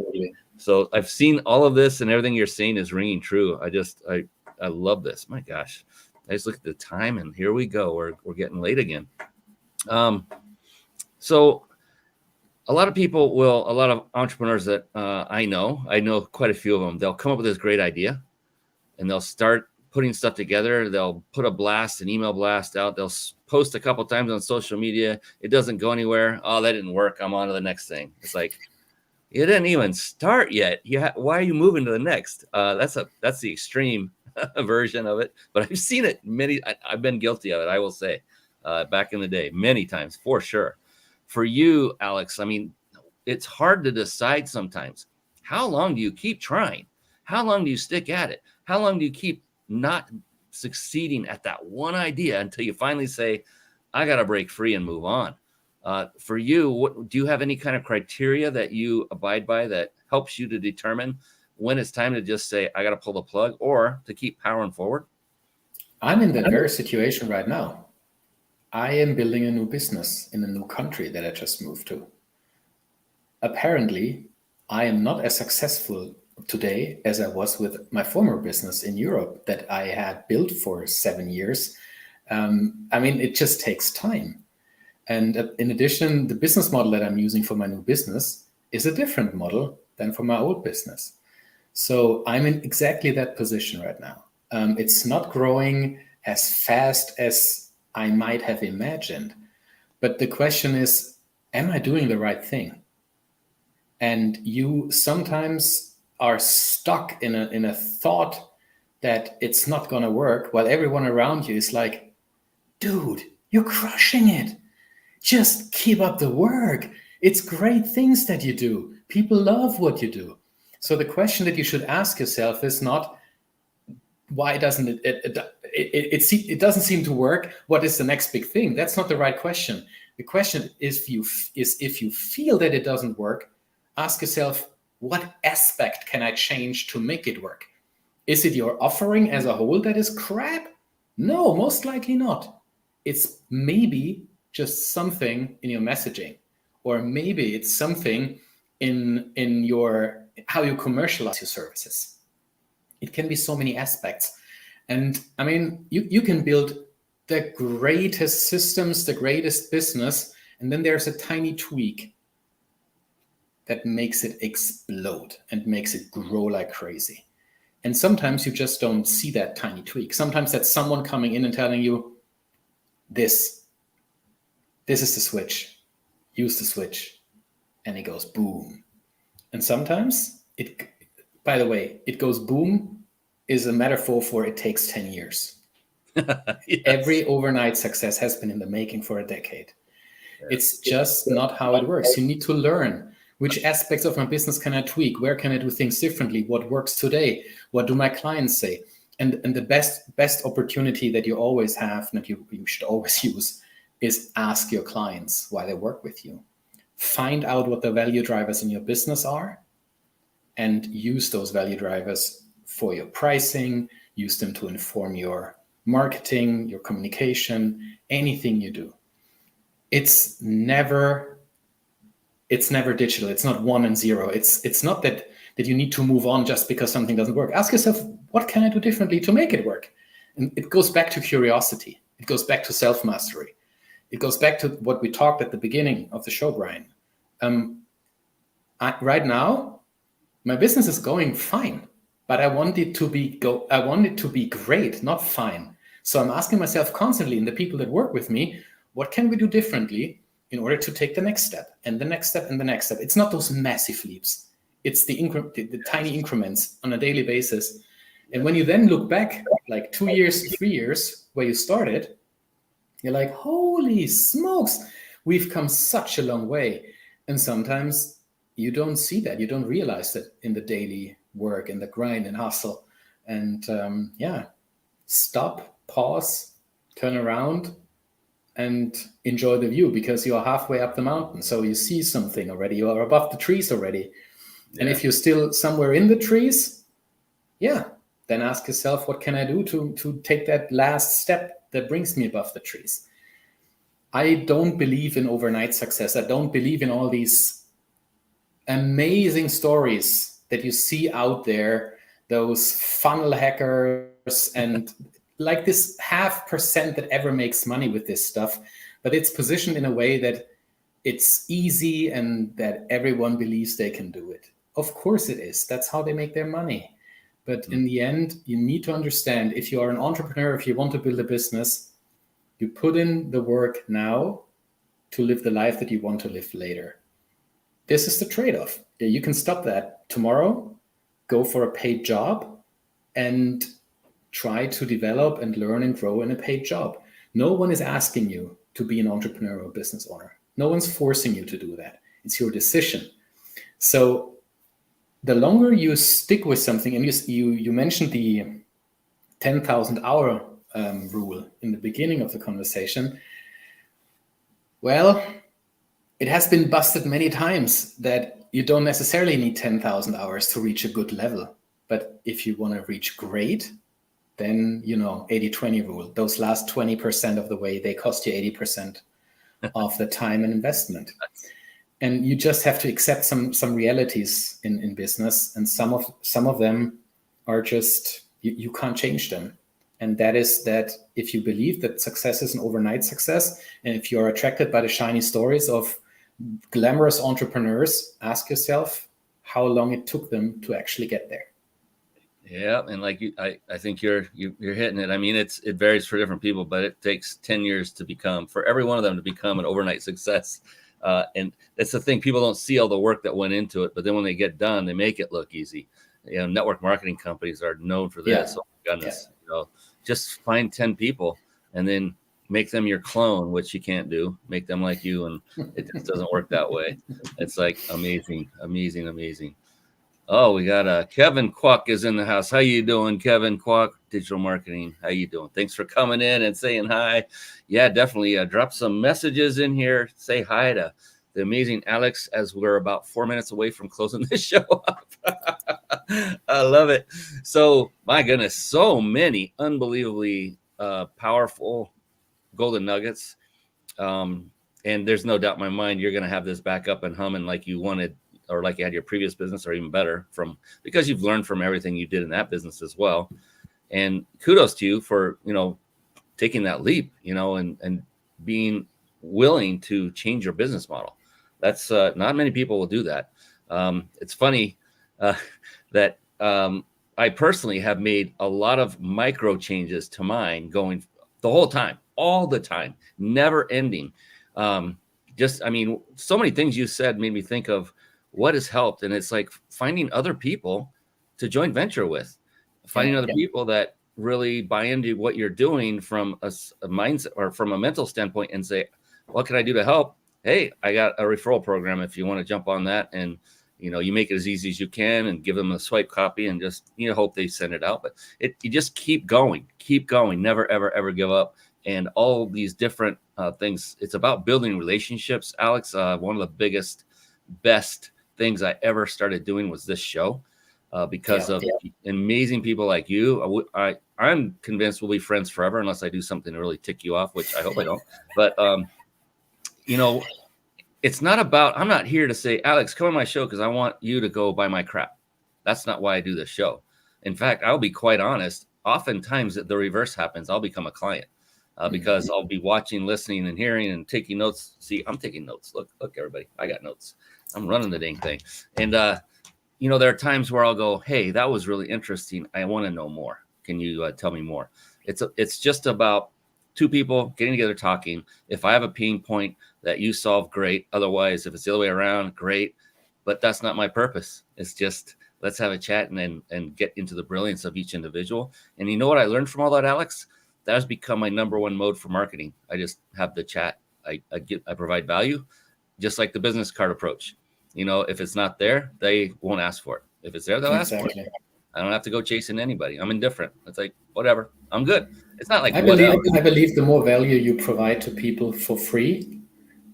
So I've seen all of this, and everything you're saying is ringing true. I love this. My gosh, I just look at the time, and here we go. We're getting late again. So a lot of entrepreneurs that I know quite a few of them. They'll come up with this great idea, and they'll start putting stuff together. They'll put an email blast out. They'll post a couple times on social media. It doesn't go anywhere. Oh, that didn't work. I'm on to the next thing. It's like, you didn't even start yet. Why are you moving to the next? That's the extreme version of it. But I've seen it I've been guilty of it, I will say, back in the day, many times, for sure. For you, Alex, I mean, it's hard to decide sometimes. How long do you keep trying? How long do you stick at it? How long do you keep not succeeding at that one idea until you finally say, I got to break free and move on? For you, do you have any kind of criteria that you abide by that helps you to determine when it's time to just say, I got to pull the plug, or to keep powering forward? I'm in that very situation right now. I am building a new business in a new country that I just moved to. Apparently, I am not as successful today as I was with my former business in Europe that I had built for 7 years. It just takes time. And in addition, the business model that I'm using for my new business is a different model than for my old business. So I'm in exactly that position right now. It's not growing as fast as I might have imagined. But the question is, am I doing the right thing? And you sometimes are stuck in a thought that it's not going to work, while everyone around you is like, dude, you're crushing it. Just keep up the work. It's great things that you do. People love what you do. So the question that you should ask yourself is not, why doesn't it doesn't seem to work? What is the next big thing? That's not the right question. The question is if you feel that it doesn't work, ask yourself, what aspect can I change to make it work? Is it your offering as a whole that is crap? No, most likely not. It's maybe just something in your messaging, or maybe it's something in your how you commercialize your services. It can be so many aspects. And I mean, you can build the greatest systems, the greatest business, and then there's a tiny tweak that makes it explode and makes it grow like crazy. And sometimes you just don't see that tiny tweak. Sometimes that's someone coming in and telling you, this is the switch. Use the switch. And it goes boom. And sometimes by the way, it goes boom is a metaphor for it takes 10 years. Yes. Every overnight success has been in the making for a decade. Yes. It's just not how it works. You need to learn which aspects of my business can I tweak? Where can I do things differently? What works today? What do my clients say? And the best opportunity that you always have, and that you should always use, is ask your clients why they work with you. Find out what the value drivers in your business are, and use those value drivers for your pricing, use them to inform your marketing, your communication, anything you do. It's never digital. It's not 1 and 0. It's not that you need to move on just because something doesn't work. Ask yourself, what can I do differently to make it work? And it goes back to curiosity. It goes back to self-mastery. It goes back to what we talked at the beginning of the show, Brian. Right now, my business is going fine, but I want it to be great, not fine. So I'm asking myself constantly, and the people that work with me, what can we do differently in order to take the next step and the next step and the next step? It's not those massive leaps. It's the tiny increments on a daily basis. And when you then look back like 2 years, 3 years where you started, you're like, holy smokes, we've come such a long way. And sometimes you don't see that. You don't realize that in the daily work and the grind and hustle. And stop, pause, turn around, and enjoy the view, because you're halfway up the mountain. So you see something already. You are above the trees already. Yeah. And if you're still somewhere in the trees, then ask yourself, what can I do to take that last step that brings me above the trees? I don't believe in overnight success. I don't believe in all these amazing stories that you see out there, those funnel hackers and like this 0.5% that ever makes money with this stuff, but it's positioned in a way that it's easy and that everyone believes they can do it. Of course it is. That's how they make their money. But in the end, you need to understand, if you are an entrepreneur, if you want to build a business, you put in the work now to live the life that you want to live later. This is the trade-off. You can stop that tomorrow, go for a paid job, and try to develop and learn and grow in a paid job. No one is asking you to be an entrepreneur or business owner. No one's forcing you to do that. It's your decision. So the longer you stick with something, and you mentioned the 10,000 hour rule in the beginning of the conversation. Well, it has been busted many times that you don't necessarily need 10,000 hours to reach a good level. But if you want to reach great, then, 80-20 rule. Those last 20% of the way, they cost you 80% of the time and investment. And you just have to accept some realities in business, and some of them are just you can't change them. And that is that if you believe that success is an overnight success, and if you're attracted by the shiny stories of glamorous entrepreneurs, ask yourself how long it took them to actually get there. Yeah, and like I think you're hitting it. I mean, it varies for different people, but it takes 10 years to become, for every one of them to become an overnight success. And that's the thing. People don't see all the work that went into it, but then when they get done, they make it look easy. You know, network marketing companies are known for this. Yeah. Oh my goodness. Yeah. You know, just find 10 people and then make them your clone, which you can't do. Make them like you, and it just doesn't work that way. It's like amazing. Oh, we got Kevin Kwok is in the house. How you doing, Kevin Kwok? Digital marketing. How you doing? Thanks for coming in and saying hi. Yeah, definitely. Drop some messages in here. Say hi to the amazing Alex, as we're about 4 minutes away from closing this show up. I love it. So, my goodness, so many unbelievably powerful golden nuggets. And there's no doubt in my mind you're going to have this back up and humming like you wanted, or like you had your previous business, or even better, because you've learned from everything you did in that business as well. And kudos to you for, taking that leap, and being willing to change your business model. That's not many people will do that. It's funny that I personally have made a lot of micro changes to mine going the whole time, all the time, never ending. So many things you said made me think of what has helped. And it's like finding other people to joint venture with, finding other people that really buy into what you're doing from a mindset or from a mental standpoint, and say, what can I do to help? Hey, I got a referral program if you want to jump on that. And, you make it as easy as you can and give them a swipe copy and just, hope they send it out. But you just keep going, never, ever, ever give up. And all these different things, it's about building relationships. Alex, one of the best things I ever started doing was this show, because of amazing people like you. I'm convinced we'll be friends forever unless I do something to really tick you off, which I hope I don't. But, it's not about, I'm not here to say, Alex, come on my show because I want you to go buy my crap. That's not why I do this show. In fact, I'll be quite honest. Oftentimes the reverse happens. I'll become a client. Because I'll be watching, listening, and hearing and taking notes. See, I'm taking notes. Look, everybody, I got notes. I'm running the dang thing. And, there are times where I'll go, hey, that was really interesting. I want to know more. Can you tell me more? It's just about two people getting together, talking. If I have a pain point that you solve, great. Otherwise, if it's the other way around, great. But that's not my purpose. It's just, let's have a chat and get into the brilliance of each individual. And you know what I learned from all that, Alex? That has become my number one mode for marketing. I just have the chat. I provide value, just like the business card approach. If it's not there, they won't ask for it. If it's there, they'll ask for it. I don't have to go chasing anybody. I'm indifferent. It's like, whatever, I'm good. It's not like, I believe the more value you provide to people for free,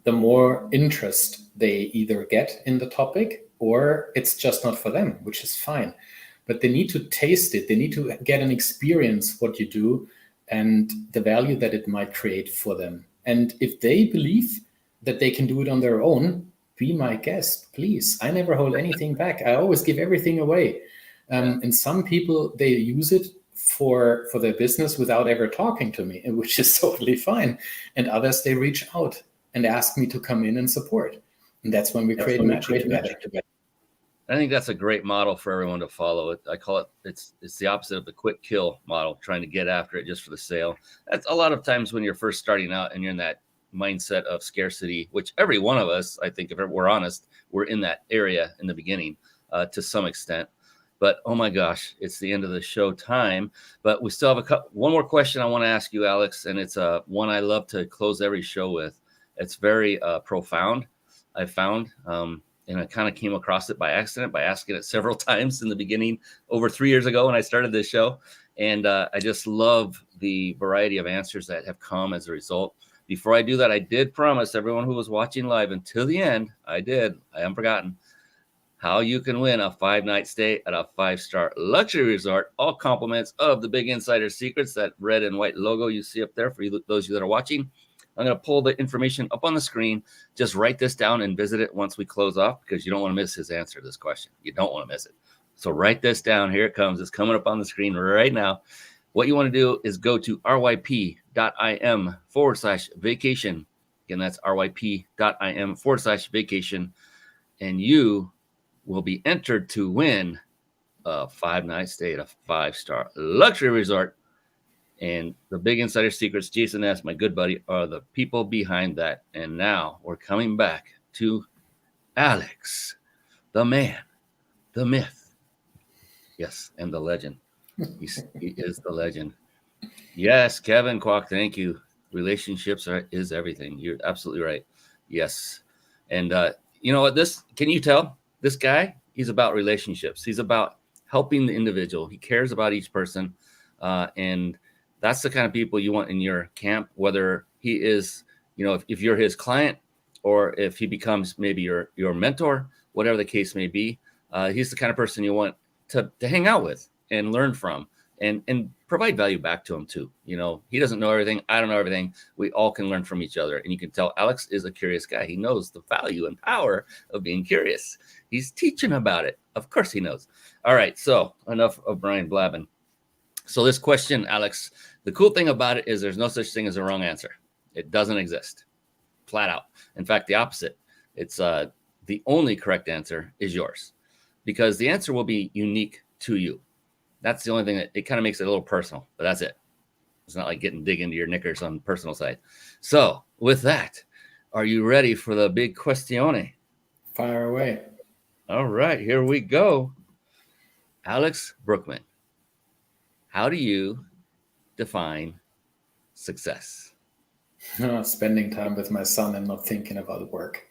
the more interest they either get in the topic, or it's just not for them, which is fine. But they need to taste it. They need to get an experience what you do and the value that it might create for them. And if they believe that they can do it on their own, be my guest, please. I never hold anything back. I always give everything away. And some people, they use it for their business without ever talking to me, which is totally fine. And others, they reach out and ask me to come in and support. And that's when we create magic together. I think that's a great model for everyone to follow. I call it, it's the opposite of the quick kill model, trying to get after it just for the sale. That's a lot of times when you're first starting out and you're in that mindset of scarcity, which every one of us, I think, if we're honest, we're in that area in the beginning to some extent. But oh my gosh, it's the end of the show time. But we still have one more question I want to ask you, Alex, and it's one I love to close every show with. It's very profound, I found. And I kind of came across it by accident by asking it several times in the beginning over 3 years ago when I started this show. And I just love the variety of answers that have come as a result. Before I do that, I did promise everyone who was watching live until the end, I haven't forgotten, how you can win a 5-night stay at a 5-star luxury resort. All compliments of the Big Insider Secrets, that red and white logo you see up there for those of you that are watching. I'm going to pull the information up on the screen. Just write this down and visit it once we close off, because you don't want to miss his answer to this question. You don't want to miss it. So write this down. Here it comes. It's coming up on the screen right now. What you want to do is go to ryp.im/vacation. Again, that's ryp.im/vacation. And you will be entered to win a 5-night stay at a 5-star luxury resort. And the big insider secrets, Jason S., my good buddy, are the people behind that. And now we're coming back to Alex, the man, the myth. Yes, and the legend. He is the legend. Yes, Kevin Kwok, thank you. Relationships is everything. You're absolutely right. Yes. And you know what? Can you tell? This guy, he's about relationships. He's about helping the individual. He cares about each person. And that's the kind of people you want in your camp, whether he is, if you're his client or if he becomes maybe your mentor, whatever the case may be. He's the kind of person you want to hang out with and learn from and provide value back to him too. He doesn't know everything. I don't know everything. We all can learn from each other. And you can tell Alex is a curious guy. He knows the value and power of being curious. He's teaching about it. Of course he knows. All right. So enough of Brian blabbing. So this question, Alex, the cool thing about it is there's no such thing as a wrong answer. It doesn't exist. Flat out. In fact, the opposite. It's the only correct answer is yours, because the answer will be unique to you. That's the only thing that it kind of makes it a little personal, but that's it. It's not like dig into your knickers on the personal side. So with that, are you ready for the big questione? Fire away. All right, here we go. Alex Brueckmann, how do you define success? Spending time with my son and not thinking about work.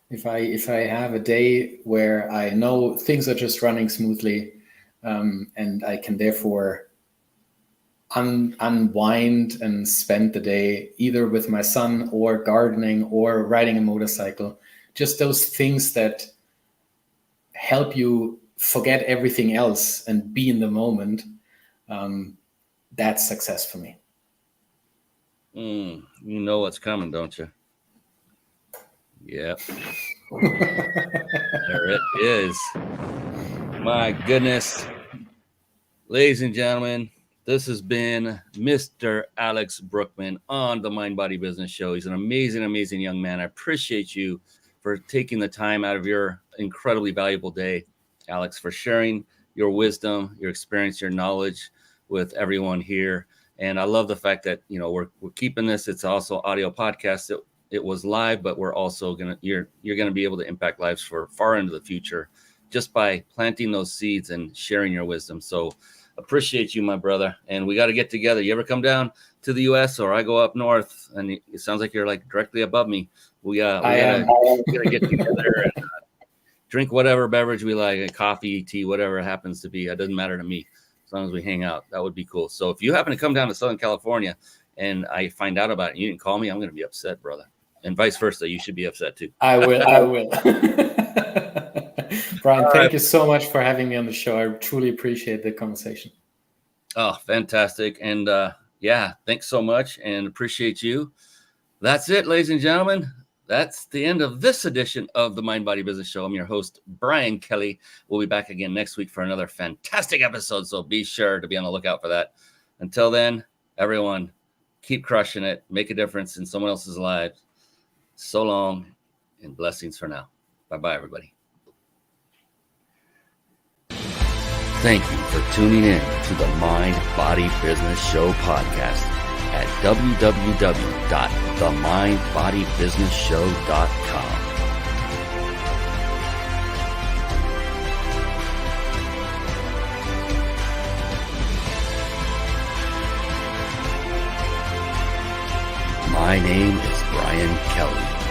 If I have a day where I know things are just running smoothly, and I can therefore unwind and spend the day either with my son or gardening or riding a motorcycle, just those things that help you forget everything else and be in the moment, that's success for me. You know what's coming, don't you? Yep. There it is. My goodness. Ladies and gentlemen, this has been Mr. Alex Brueckmann on the Mind Body Business Show. He's an amazing, amazing young man. I appreciate you for taking the time out of your incredibly valuable day, Alex, for sharing your wisdom, your experience, your knowledge with everyone here. And I love the fact that, we're keeping this. It's also audio podcast. It was live, but we're also you're going to be able to impact lives for far into the future just by planting those seeds and sharing your wisdom. So appreciate you, my brother. And we got to get together. You ever come down to the US or I go up north and it sounds like you're like directly above me. We gotta get together and drink whatever beverage we like, coffee, tea, whatever it happens to be. It doesn't matter to me as long as we hang out. That would be cool. So if you happen to come down to Southern California and I find out about it and you didn't call me, I'm going to be upset, brother. And vice versa. You should be upset too. I will. Brian, thank you so much for having me on the show. I truly appreciate the conversation. Oh, fantastic. And thanks so much and appreciate you. That's it, ladies and gentlemen. That's the end of this edition of the Mind Body Business Show. I'm your host, Brian Kelly. We'll be back again next week for another fantastic episode. So be sure to be on the lookout for that. Until then, everyone, keep crushing it. Make a difference in someone else's life. So long and blessings for now. Bye-bye, everybody. Thank you for tuning in to the Mind Body Business Show podcast at www.themindbodybusinessshow.com. My name is Brian Kelly.